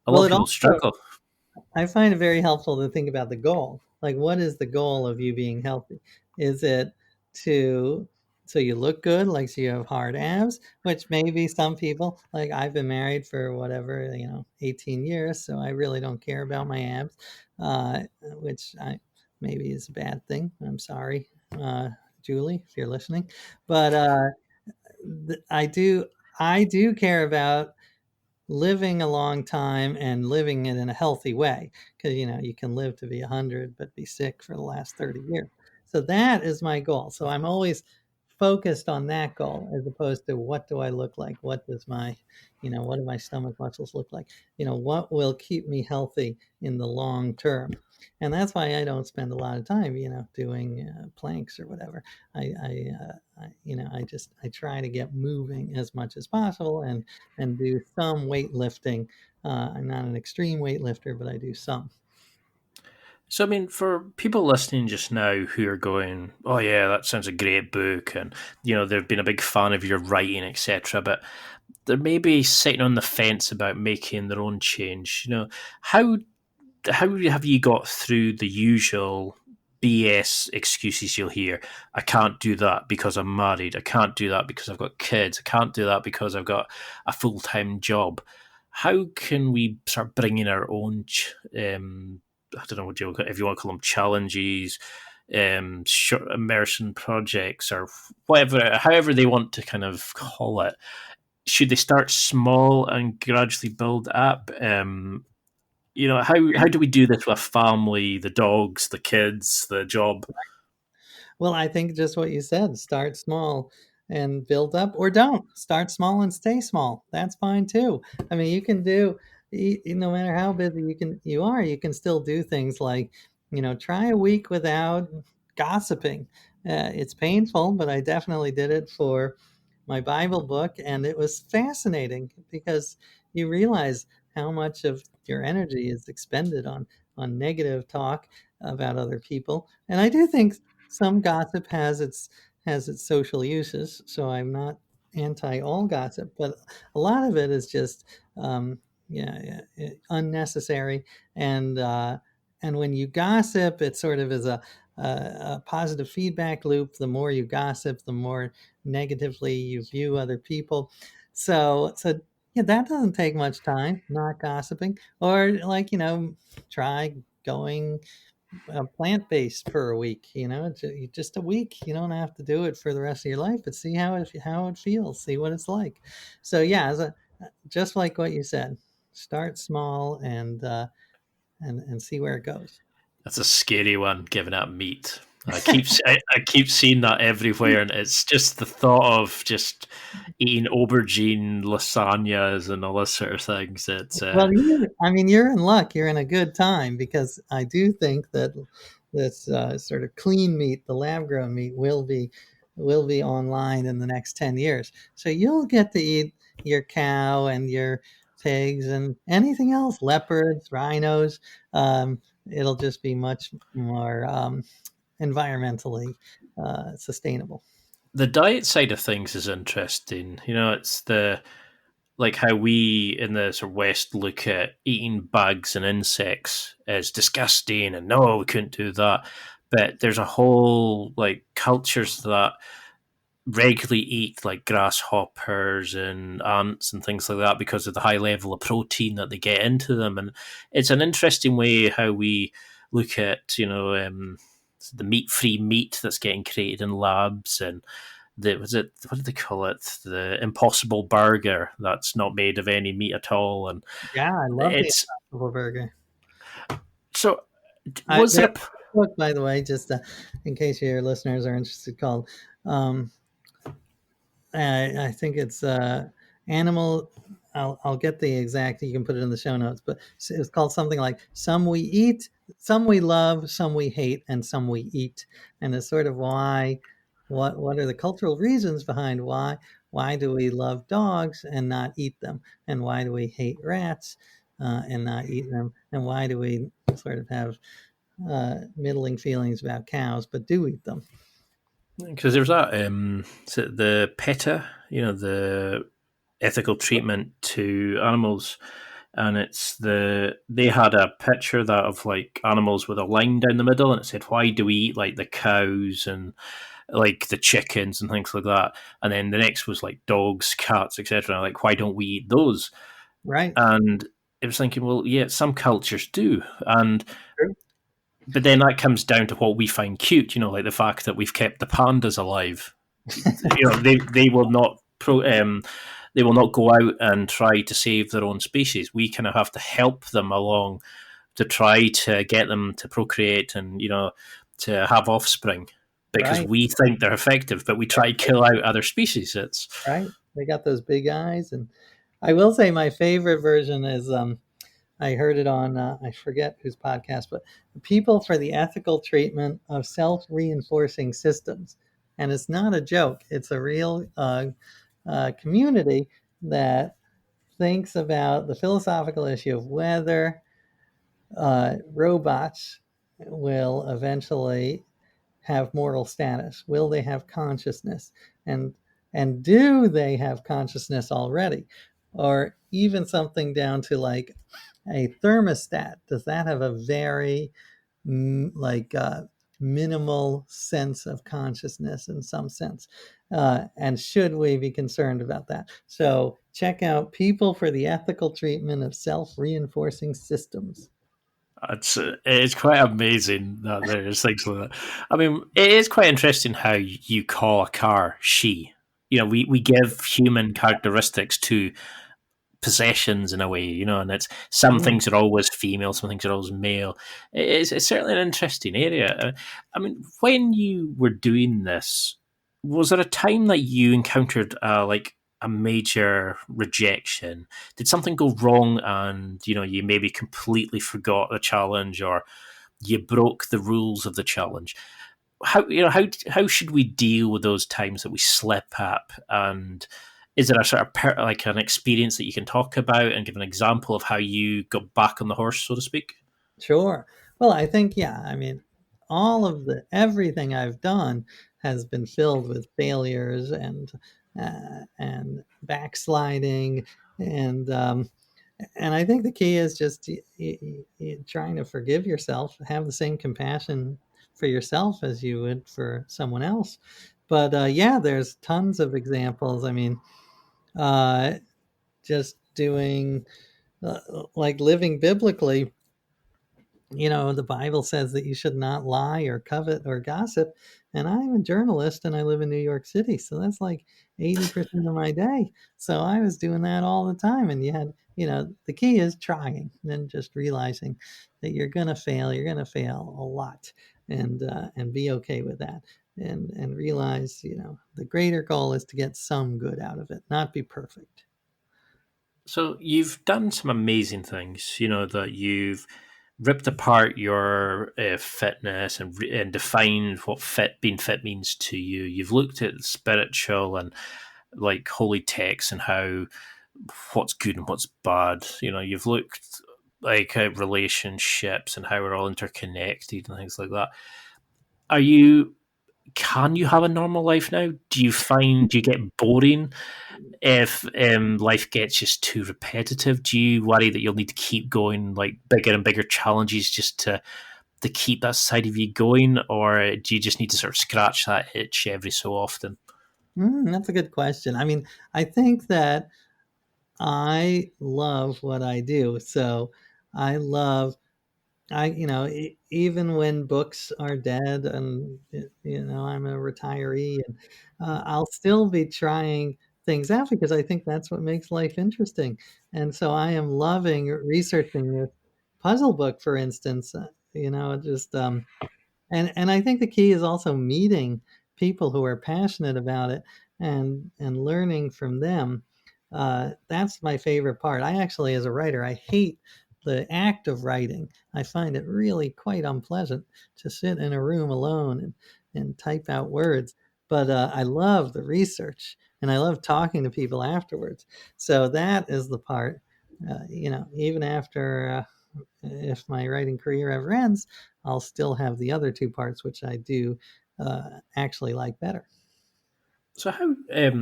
a lot well, of it people also struggle. I find it very helpful to think about the goal. Like, what is the goal of you being healthy? Is it to so you look good, like so you have hard abs, which maybe some people, like I've been married for whatever, 18 years, so I really don't care about my abs, which I maybe is a bad thing. I'm sorry, Julie, if you're listening, but I do care about living a long time and living it in a healthy way, because you can live to be 100 but be sick for the last 30 years. So that is my goal. So I'm always focused on that goal as opposed to what do I look like? What does my, what do my stomach muscles look like? What will keep me healthy in the long term? And that's why I don't spend a lot of time, doing planks or whatever. I try to get moving as much as possible and do some weightlifting. I'm not an extreme weightlifter, but I do some. So, I mean, for people listening just now who are going, "Oh yeah, that sounds a great book," and they've been a big fan of your writing, etc., but they're maybe sitting on the fence about making their own change. How have you got through the usual BS excuses you'll hear? I can't do that because I'm married. I can't do that because I've got kids. I can't do that because I've got a full-time job. How can we start bringing our own I don't know if you want to call them challenges, short immersion projects, or whatever, however they want to kind of call it. Should they start small and gradually build up? How do we do this with family, the dogs, the kids, the job? Well, I think just what you said, start small and build up, or don't start small and stay small. That's fine too. I mean, you can do, no matter how busy you can still do things like, try a week without gossiping. It's painful, but I definitely did it for my Bible book, and it was fascinating because you realize how much of your energy is expended on negative talk about other people. And I do think some gossip has its social uses, so I'm not anti all gossip, but a lot of it is just unnecessary. And when you gossip, it sort of is a positive feedback loop. The more you gossip, the more negatively you view other people. So yeah, that doesn't take much time, not gossiping, or like try going plant-based for a week, just a week. You don't have to do it for the rest of your life, but see how it feels, see what it's like. So yeah, just like what you said, start small and see where it goes. That's a scary one, giving up meat. I keep seeing that everywhere, and it's just the thought of just eating aubergine lasagnas and all this sort of things. It's Well, you're in luck. You're in a good time because I do think that this sort of clean meat, the lab-grown meat, will be online in the next 10 years. So you'll get to eat your cow and your pigs and anything else, leopards, rhinos. It'll just be much more environmentally sustainable. the diet side of things is interesting. It's the like how we in the sort of West look at eating bugs and insects as disgusting and no, we couldn't do that. But there's a whole like cultures that regularly eat like grasshoppers and ants and things like that because of the high level of protein that they get into them. And it's an interesting way how we look at, the meat-free meat that's getting created in labs, and what did they call it? The Impossible Burger that's not made of any meat at all, and Yeah, I love the it's Impossible Burger. so. Was There's there a book, by the way, just in case your listeners are interested, called um, I think it's Animal. I'll get the exact. You can put it in the show notes, but it's called something like "Some We Eat, Some We Love, Some We Hate, and Some We Eat," and it's sort of why. What are the cultural reasons behind why do we love dogs and not eat them, and why do we hate rats and not eat them, and why do we sort of have middling feelings about cows but do eat them? because there's that is it the PETA, the ethical treatment to animals, and they had a picture that of like animals with a line down the middle, and it said, "Why do we eat like the cows and like the chickens and things like that?" And then the next was like dogs, cats, etc. Like, why don't we eat those? Right. And it was thinking, well, yeah, some cultures do, and True. but then that comes down to what we find cute, like the fact that we've kept the pandas alive. They will not they will not go out and try to save their own species. We kind of have to help them along to try to get them to procreate and to have offspring. because Right, we think they're effective, but we try to kill out other species. It's right. They got those big eyes, and I will say my favorite version is I heard it on I forget whose podcast, but People for the Ethical Treatment of Self-Reinforcing Systems, and it's not a joke. It's a real community that thinks about the philosophical issue of whether robots will eventually have moral status? Will they have consciousness? And and do they have consciousness already? Or even something down to like a thermostat. Does that have a very like minimal sense of consciousness in some sense? And should we be concerned about that? So check out People for the Ethical Treatment of Self-Reinforcing Systems. it's quite amazing that there's things like that. I mean, it is quite interesting how you call a car she. You know, we give human characteristics to possessions in a way, you know, and it's some Mm, things are always female, some things are always male. It's certainly an interesting area. I mean, when you were doing this, was there a time that you encountered like a major rejection? Did something go wrong, and you maybe completely forgot the challenge, or you broke the rules of the challenge? How should we deal with those times that we slip up? And is there a sort of like an experience that you can talk about and give an example of how you got back on the horse, so to speak? sure. Well, I think, yeah, I mean, everything I've done has been filled with failures and backsliding and and I think the key is just trying to forgive yourself, have the same compassion for yourself as you would for someone else. But yeah, there's tons of examples. I mean, uh, just doing like living biblically. The Bible says that you should not lie or covet or gossip. And I'm a journalist and I live in New York City. So that's like 80% of my day. So I was doing that all the time. And the key is trying, and then just realizing that you're going to fail. You're going to fail a lot, and be okay with that. And realize, the greater goal is to get some good out of it, not be perfect. So you've done some amazing things, that you've ripped apart your fitness and defined what being fit means to you. You've looked at spiritual and like holy texts and how what's good and what's bad. You've looked like at relationships and how we're all interconnected and things like that. Are you? Can you have a normal life now? Do you get boring if life gets just too repetitive? Do you worry that you'll need to keep going like bigger and bigger challenges just to keep that side of you going, or do you just need to sort of scratch that itch every so often? That's a good question. I mean, I think that I love what I do. So I love even when books are dead and I'm a retiree, and I'll still be trying things out because I think that's what makes life interesting. And so I am loving researching this puzzle book, for instance. Just and I think the key is also meeting people who are passionate about it and learning from them. That's my favorite part. I actually, as a writer, I hate the act of writing. I find it really quite unpleasant to sit in a room alone and type out words. But I love the research and I love talking to people afterwards. So that is the part, even after if my writing career ever ends, I'll still have the other two parts, which I do actually like better. So how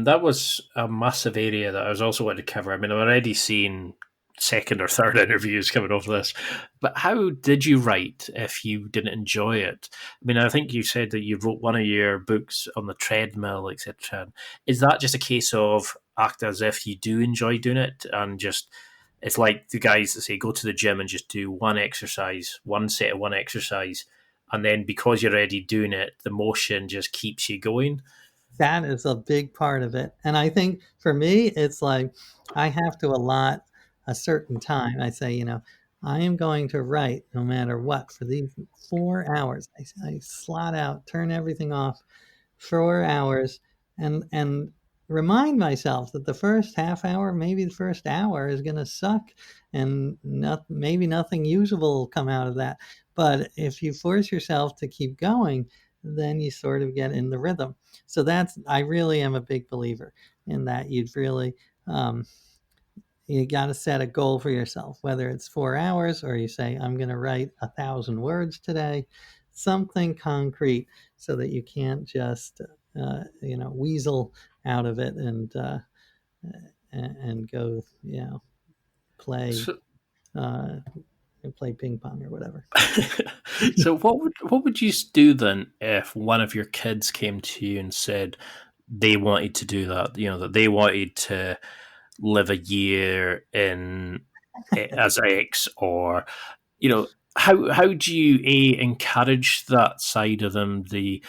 that was a massive area that I was also wanting to cover. I mean, I'm already seeing second or third interviews coming off this, but how did you write if you didn't enjoy it? I mean, I think you said that you wrote one of your books on the treadmill, etc. Is that just a case of act as if you do enjoy doing it, and just it's like the guys that say go to the gym and just do one exercise, one set of one exercise, and then because you're already doing it, the motion just keeps you going? That is a big part of it. And I think for me, it's like I have to allot a certain time. I say, I am going to write no matter what for these 4 hours. I slot out, turn everything off, 4 hours, and remind myself that the first half hour, maybe the first hour, is going to suck, and maybe nothing usable will come out of that. But if you force yourself to keep going, then you sort of get in the rhythm. So I really am a big believer in that. You got to set a goal for yourself, whether it's 4 hours or you say, I'm going to write 1,000 words today, something concrete, so that you can't just, weasel out of it and go, play, So, uh, play ping pong or whatever. so what would you do then if one of your kids came to you and said they wanted to do that? That they wanted to live a year in as X, or how do you encourage that side of them, the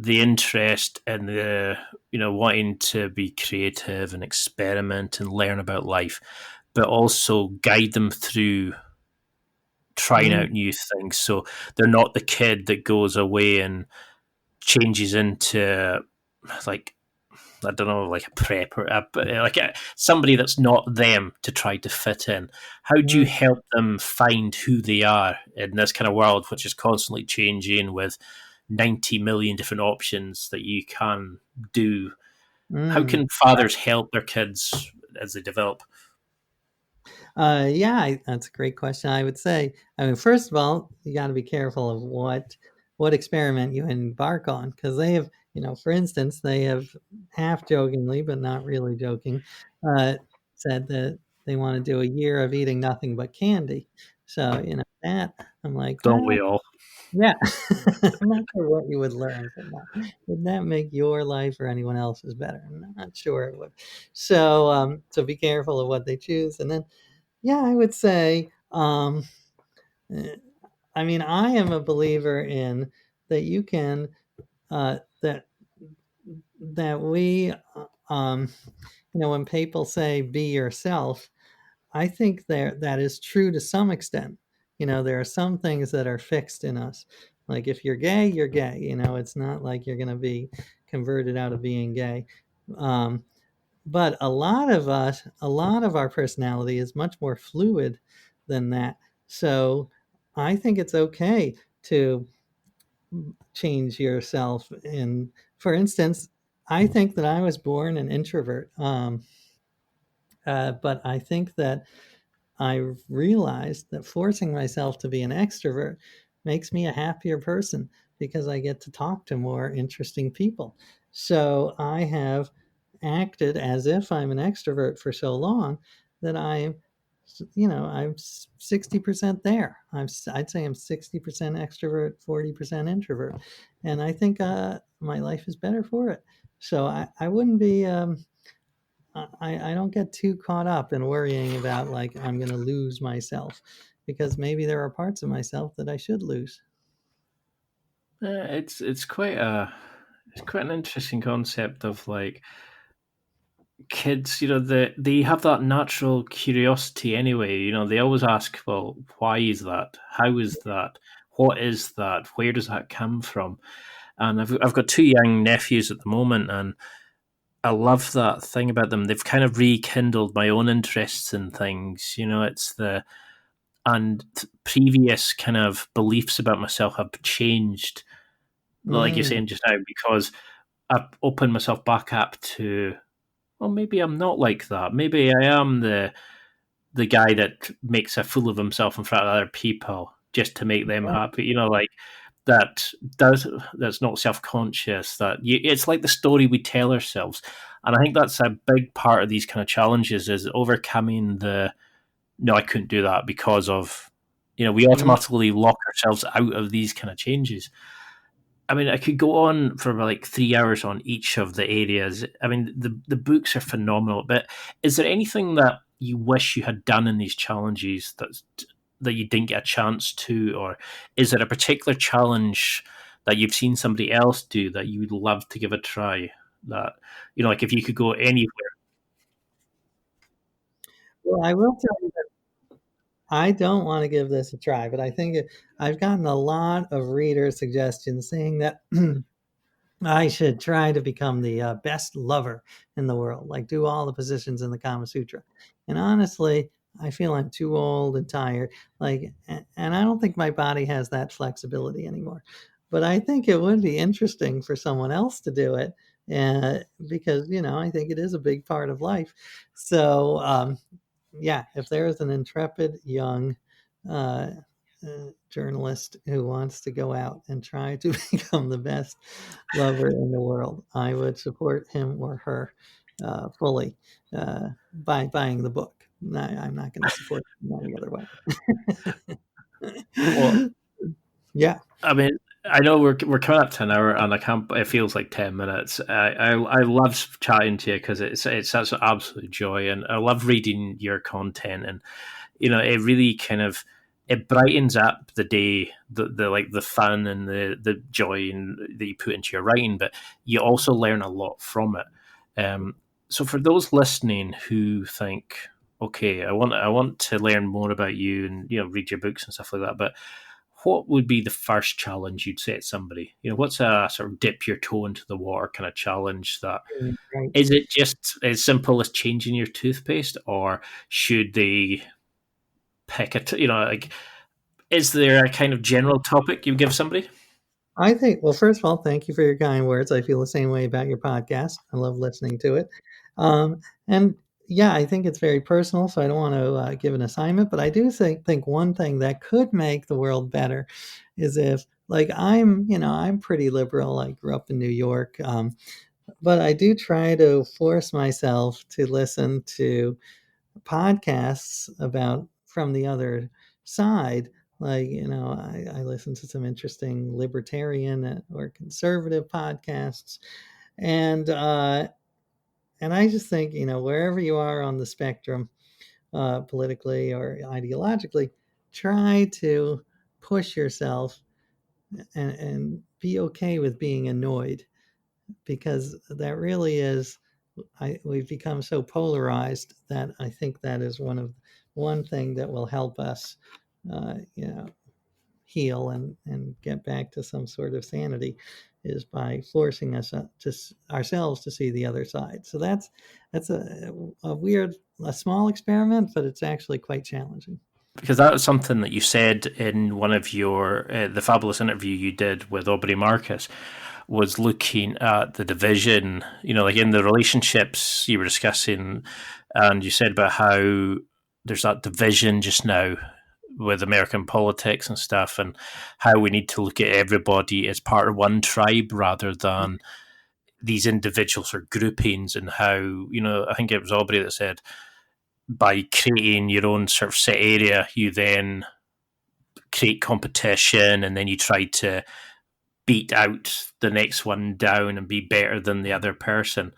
interest and the wanting to be creative and experiment and learn about life, but also guide them through trying Mm, out new things, so they're not the kid that goes away and changes into, like, I don't know, like a prep, or somebody that's not them to try to fit in. How do you mm, help them find who they are in this kind of world, which is constantly changing with 90 million different options that you can do? How mm. can fathers help their kids as they develop? That's a great question. I would say, I mean, first of all, you got to be careful of what experiment you embark on, because they have, for instance, they have half jokingly, but not really joking, uh, said that they want to do a year of eating nothing but candy. So, that I'm like, Don't well, we all? yeah, I'm not sure what you would learn from that. Would that make your life or anyone else's better? I'm not sure it would. So be careful of what they choose, and then yeah, I would say, eh, I mean, I am a believer in that you can, that we, when people say be yourself, I think that is true to some extent. There are some things that are fixed in us. Like if you're gay, you're gay. It's not like you're going to be converted out of being gay. Um, but a lot of our personality is much more fluid than that. So I think it's okay to change yourself. And for instance, I think that I was born an introvert, but I think that I realized that forcing myself to be an extrovert makes me a happier person, because I get to talk to more interesting people. So I have acted as if I'm an extrovert for so long that I'm 60% there. I'd say I'm 60% extrovert, 40% introvert. And I think my life is better for it. So I wouldn't be, I don't get too caught up in worrying about, like, I'm going to lose myself, because maybe there are parts of myself that I should lose. It's quite an interesting concept of, like, kids. They have that natural curiosity anyway. They always ask, well, why is that? How is that? What is that? Where does that come from? And I've got two young nephews at the moment, and I love that thing about them. They've kind of rekindled my own interests in things. It's the and previous kind of beliefs about myself have changed, like you're Mm, saying just now, because I've opened myself back up to, well, maybe I'm not like that. Maybe I am the guy that makes a fool of himself in front of other people just to make them yeah. happy. Like that that's not self conscious. It's like the story we tell ourselves, and I think that's a big part of these kind of challenges, is overcoming the no, I couldn't do that because of, we Mm, automatically lock ourselves out of these kind of changes. I mean, I could go on for like 3 hours on each of the areas. I mean, the books are phenomenal, but is there anything that you wish you had done in these challenges that you didn't get a chance to, or is there a particular challenge that you've seen somebody else do that you would love to give a try? That, like, if you could go anywhere. well, I will tell you. I don't want to give this a try, but I think I've gotten a lot of reader suggestions saying that I should try to become the best lover in the world, like do all the positions in the Kama Sutra. And honestly, I feel I'm too old and tired. And I don't think my body has that flexibility anymore. But I think it would be interesting for someone else to do it, because I think it is a big part of life. So yeah, if there is an intrepid young uh, journalist who wants to go out and try to become the best lover in the world, I would support him or her fully by buying the book. I'm not going to support them any other Well, way. Yeah. I mean, I know we're coming up to an hour, and I can't. It feels like 10 minutes. I love chatting to you because it's such an absolute joy, and I love reading your content, and it really kind of it brightens up the day, the like the fun and the joy that you put into your writing, but you also learn a lot from it. So for those listening who think, okay, I want to learn more about you and read your books and stuff like that, but what would be the first challenge you'd set somebody? What's a sort of dip your toe into the water kind of challenge that Right. is it just as simple as changing your toothpaste, or should they pick like, is there a kind of general topic you give somebody? I think, well, first of all, thank you for your kind words. I feel the same way about your podcast. I love listening to it. And yeah, I think it's very personal, so I don't want to give an assignment, but I do think one thing that could make the world better is if, like, I'm pretty liberal. I grew up in New York, but I do try to force myself to listen to podcasts about from the other side. Like, I listen to some interesting libertarian or conservative podcasts. And I just think, wherever you are on the spectrum, politically or ideologically, try to push yourself and be okay with being annoyed, because that really is, we've become so polarized that I think that is one thing that will help us, heal and get back to some sort of sanity, is by forcing us ourselves to see the other side. So that's a weird, a small experiment, but it's actually quite challenging. Because that was something that you said in one of your the fabulous interview you did with Aubrey Marcus, was looking at the division, like in the relationships you were discussing, and you said about how there's that division just now with American politics and stuff, and how we need to look at everybody as part of one tribe rather than these individuals or groupings, and how, I think it was Aubrey that said by creating your own sort of set area, you then create competition, and then you try to beat out the next one down and be better than the other person,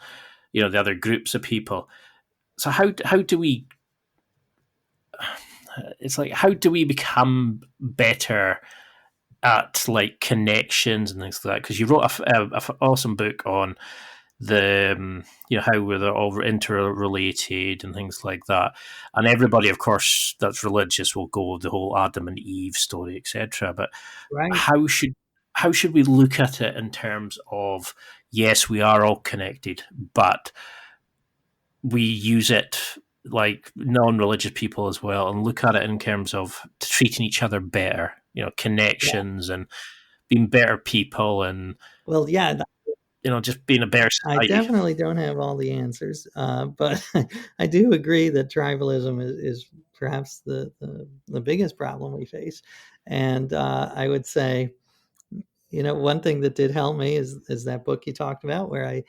the other groups of people. So how do we? It's like, how do we become better at like connections and things like that? Because you wrote a awesome book on the how we're all interrelated and things like that, and everybody, of course, that's religious will go with the whole Adam and Eve story, etc. But Right. how should we look at it in terms of, yes, we are all connected, but we use it like non-religious people as well, and look at it in terms of treating each other better, Yeah. connections and being better people, and Well, yeah, just being a better I society. definitely don't have all the answers, but I do agree that tribalism is perhaps the biggest problem we face. And I would say, one thing that did help me is that book you talked about, where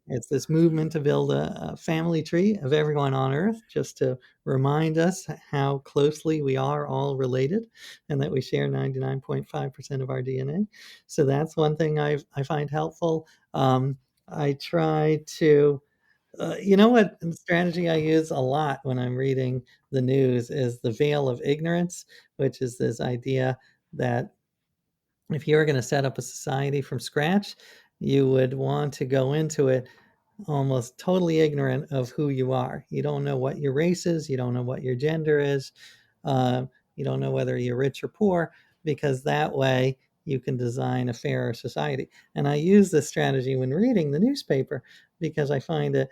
it's this movement to build a family tree of everyone on Earth, just to remind us how closely we are all related, and that we share 99.5% of our DNA. So that's one thing I find helpful. I try to, what strategy I use a lot when I'm reading the news is the veil of ignorance, which is this idea that if you were going to set up a society from scratch, you would want to go into it almost totally ignorant of who you are. You don't know what your race is. You don't know what your gender is. Uh, you don't know whether you're rich or poor, because that way you can design a fairer society. And I use this strategy when reading the newspaper, because I find that,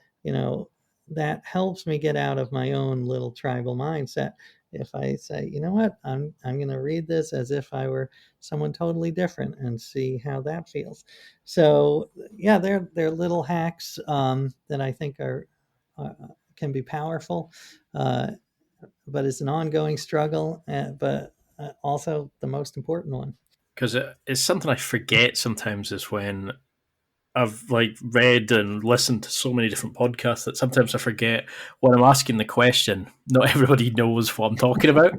that helps me get out of my own little tribal mindset. If I say, you know what, I'm going to read this as if I were someone totally different and see how that feels. So yeah, they're little hacks that I think are uh, can be powerful, uh, but it's an ongoing struggle, but also the most important one. Because it's something I forget sometimes is when I've like read and listened to so many different podcasts that sometimes I forget when I'm asking the question. Not everybody knows what I'm talking about.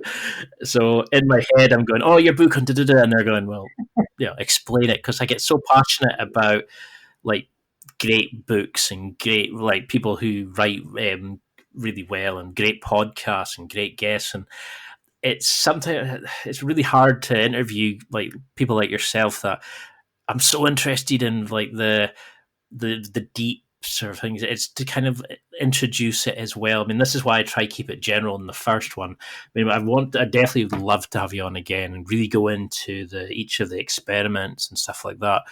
So in my head, I'm going, "Oh, your book on da da da," and they're going, "Well, yeah, explain it." Because I get so passionate about like great books and great like people who write really well and great podcasts and great guests, and it's sometimes it's really hard to interview like people like yourself that I'm so interested in like the deep sort of things. It's to kind of introduce it as well. I mean, this is why I try to keep it general in the first one. I mean, I definitely would love to have you on again and really go into the each of the experiments and stuff like that.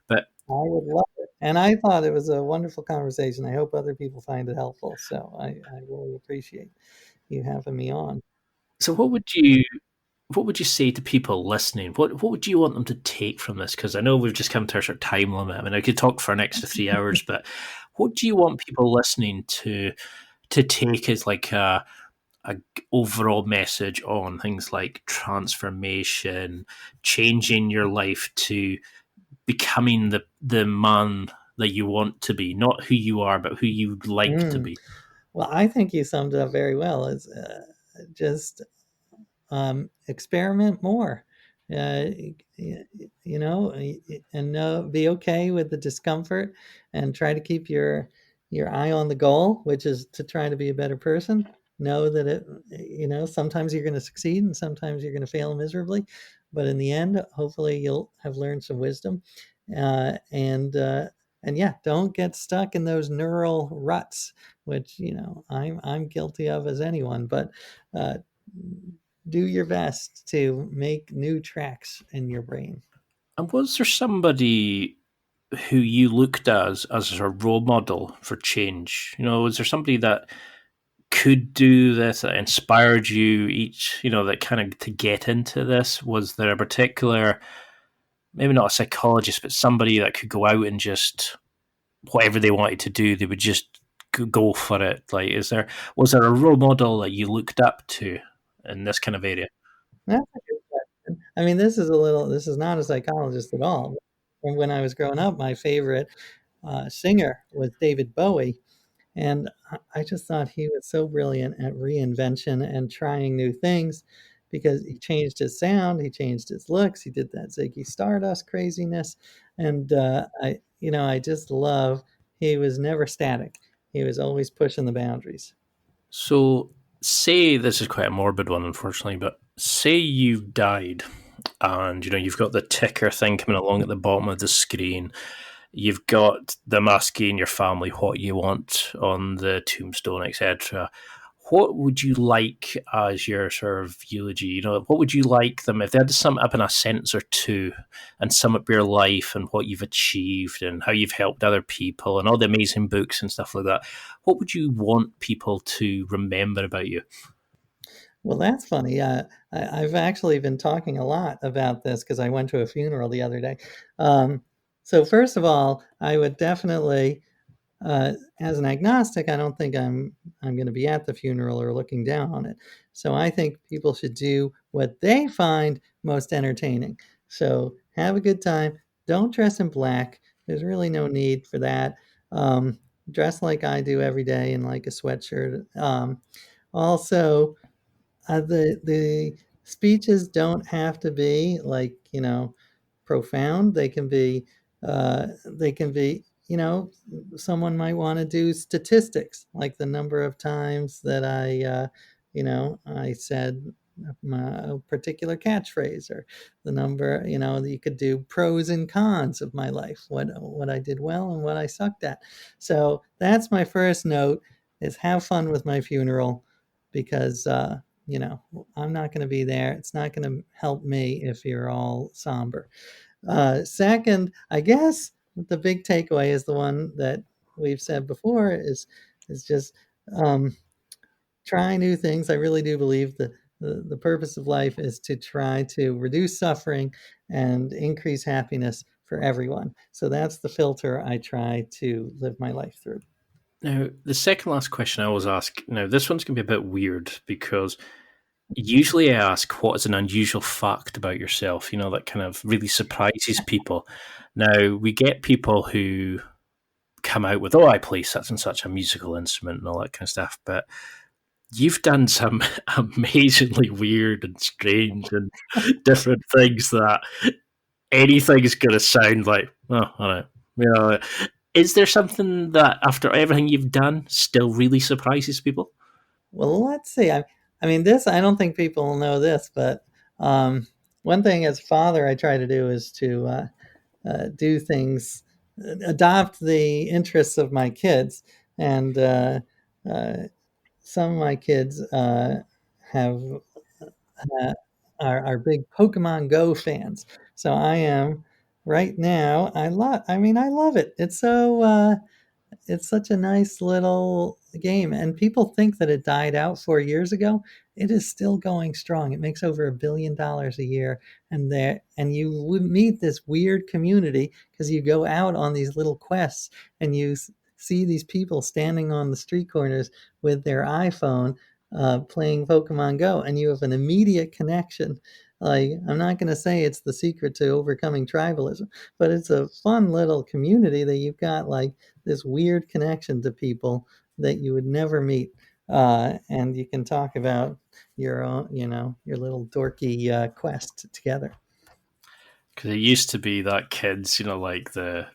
But I would love it. And I thought it was a wonderful conversation. I hope other people find it helpful. So I really appreciate you having me on. so what would you say to people listening? What would you want them to take from this? Because I know we've just come to our sort of time limit. I mean, I could talk for an extra 3 hours, but what do you want people listening to take as like a overall message on things like transformation, changing your life to becoming the man that you want to be, not who you are, but who you'd like to Mm. be. Well, I think you summed it up very well. It's just experiment more. Uh, and be okay with the discomfort, and try to keep your eye on the goal, which is to try to be a better person. Know that sometimes you're going to succeed and sometimes you're going to fail miserably, but in the end, hopefully, you'll have learned some wisdom. Uh, and uh, and yeah, don't get stuck in those neural ruts, which I'm guilty of as anyone. But uh, do your best to make new tracks in your brain. And was there somebody who you looked at as a role model for change? You know, was there somebody that could do this that inspired you each, you know, that kind of to get into this? Was there a particular, maybe not a psychologist, but somebody that could go out and just whatever they wanted to do, they would just go for it? Like, was there a role model that you looked up to in this kind of area? That's a good question. I mean, this is not a psychologist at all. And when I was growing up, my favorite singer was David Bowie. And I just thought he was so brilliant at reinvention and trying new things, because he changed his sound, he changed his looks, he did that Ziggy Stardust craziness. And I just love, he was never static. He was always pushing the boundaries. So, say this is quite a morbid one, unfortunately, but say you've died and you know you've got the ticker thing coming along at the bottom of the screen. You've got them asking your family what you want on the tombstone, etc. What would you like as your sort of eulogy? You know, what would you like them if they had to sum it up in a sentence or two and sum up your life and what you've achieved and how you've helped other people and all the amazing books and stuff like that? What would you want people to remember about you? Well, that's funny. I've actually been talking a lot about this because I went to a funeral the other day. Um, so first of all, I would definitely, as an agnostic, I don't think I'm going to be at the funeral or looking down on it. So I think people should do what they find most entertaining. So have a good time. Don't dress in black. There's really no need for that. Um, Dress like I do every day in like a sweatshirt. Also, the speeches don't have to be like, profound. They can be, someone might want to do statistics, like the number of times that I said a particular catchphrase, or the number, you could do pros and cons of my life, what I did well and what I sucked at. So that's my first note, is have fun with my funeral, because I'm not going to be there. It's not going to help me if you're all somber. Second, I guess the big takeaway is the one that we've said before, is just try new things. I really do believe that the purpose of life is to try to reduce suffering and increase happiness for everyone. So that's the filter I try to live my life through. Now, the second last question I always ask, now this one's going to be a bit weird, because usually I ask, what is an unusual fact about yourself, that kind of really surprises people. Now, we get people who come out with, I play such and such a musical instrument and all that kind of stuff, but you've done some amazingly weird and strange and different things that anything's going to sound like, I don't know. Is there something that, after everything you've done, still really surprises people? Well, let's see. I mean, this, I don't think people know this, but one thing as a father I try to do is to do things, adopt the interests of my kids. And some of my kids have are big Pokemon Go fans. So I am right now. I love it. It's such a nice little game, and people think that it died out 4 years ago. It is still going strong. It makes over $1 billion a year, and you would meet this weird community because you go out on these little quests, and you see these people standing on the street corners with their iPhone, playing Pokemon Go, and you have an immediate connection. Like, I'm not going to say it's the secret to overcoming tribalism, but it's a fun little community that you've got, like, this weird connection to people that you would never meet. And you can talk about your own, your little dorky quest together. Because it used to be that kids, like the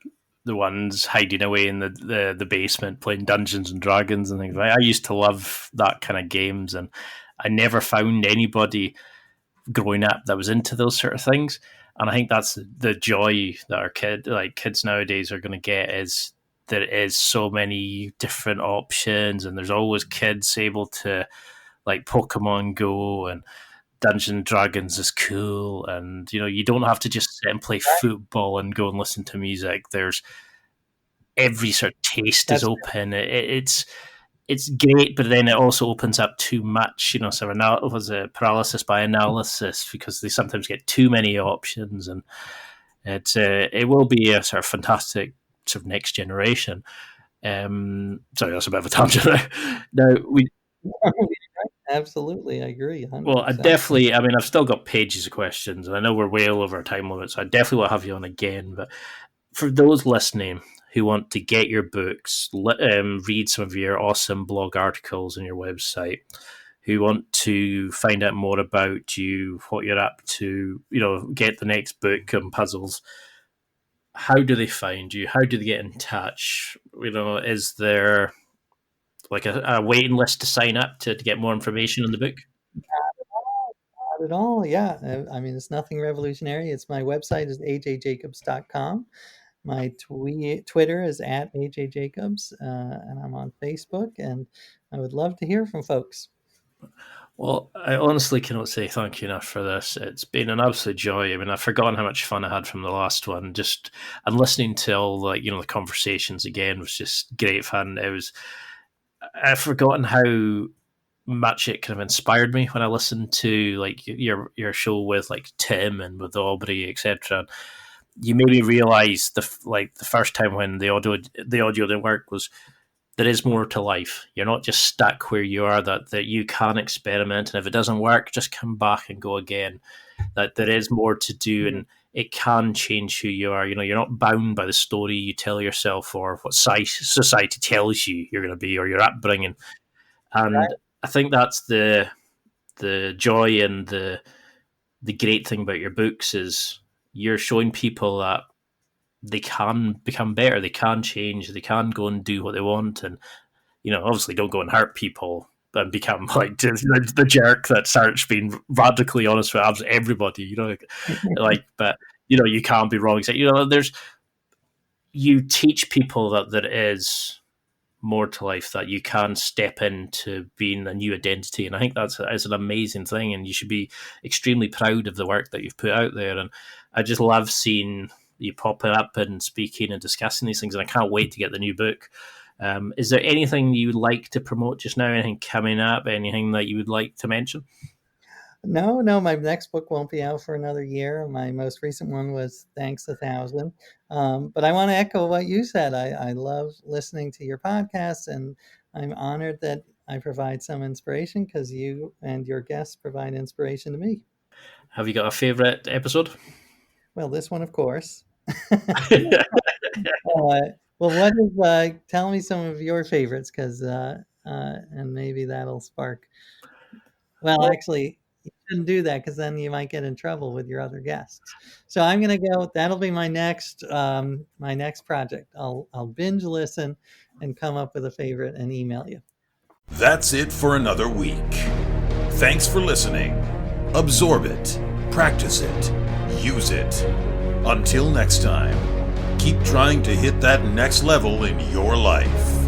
ones hiding away in the basement playing Dungeons and Dragons and things like that. I used to love that kind of games, and I never found anybody growing up that was into those sort of things. And I think that's the joy that our kids nowadays are going to get, is there is so many different options, and there's always kids able to, like, Pokemon Go and Dungeons and Dragons is cool, and you don't have to just sit and play football and go and listen to music. There's every sort of taste is open. It's great, but then it also opens up too much. So it was a paralysis by analysis, because they sometimes get too many options, and it will be a sort of fantastic sort of next generation. Sorry, that's a bit of a tangent there. Now we. Absolutely, I agree. 100%. Well, I've still got pages of questions, and I know we're way over our time limit, so I definitely will have you on again. But for those listening who want to get your books, read some of your awesome blog articles on your website, who want to find out more about you, what you're up to, get the next book on puzzles, how do they find you? How do they get in touch? Is there like a waiting list to sign up to get more information on the book? Not at all. Yeah. I mean, it's nothing revolutionary. It's my website is ajjacobs.com. My Twitter is at ajjacobs, and I'm on Facebook, and I would love to hear from folks. Well, I honestly cannot say thank you enough for this. It's been an absolute joy. I mean, I've forgotten how much fun I had from the last one. And listening to all the conversations again was just great fun. I've forgotten how much it kind of inspired me when I listened to like your show with like Tim and with Aubrey, etc. You made me realize the first time when the audio didn't work was there is more to life. You're not just stuck where you are, that you can experiment, and if it doesn't work, just come back and go again. That there is more to do, and it can change who you are. You're not bound by the story you tell yourself or what society tells you you're going to be, or your upbringing. And right. I think that's the joy and the great thing about your books is you're showing people that they can become better, they can change, they can go and do what they want, and obviously don't go and hurt people, and become like the jerk that starts being radically honest with everybody, but you can't be wrong. You teach people that there is more to life, that you can step into being a new identity, and I think that's an amazing thing, and you should be extremely proud of the work that you've put out there. And I just love seeing you popping up and speaking and discussing these things, and I can't wait to get the new book. Is there anything you would like to promote just now? Anything coming up? Anything that you would like to mention? No, my next book won't be out for another year. My most recent one was Thanks 1,000. But I want to echo what you said. I love listening to your podcast, and I'm honored that I provide some inspiration, because you and your guests provide inspiration to me. Have you got a favorite episode? Well, this one, of course. Well, tell me some of your favorites, because and maybe that'll spark. Well, actually, you shouldn't do that, because then you might get in trouble with your other guests. So I'm going to go. That'll be my next project. I'll binge listen and come up with a favorite and email you. That's it for another week. Thanks for listening. Absorb it, practice it, use it. Until next time, keep trying to hit that next level in your life.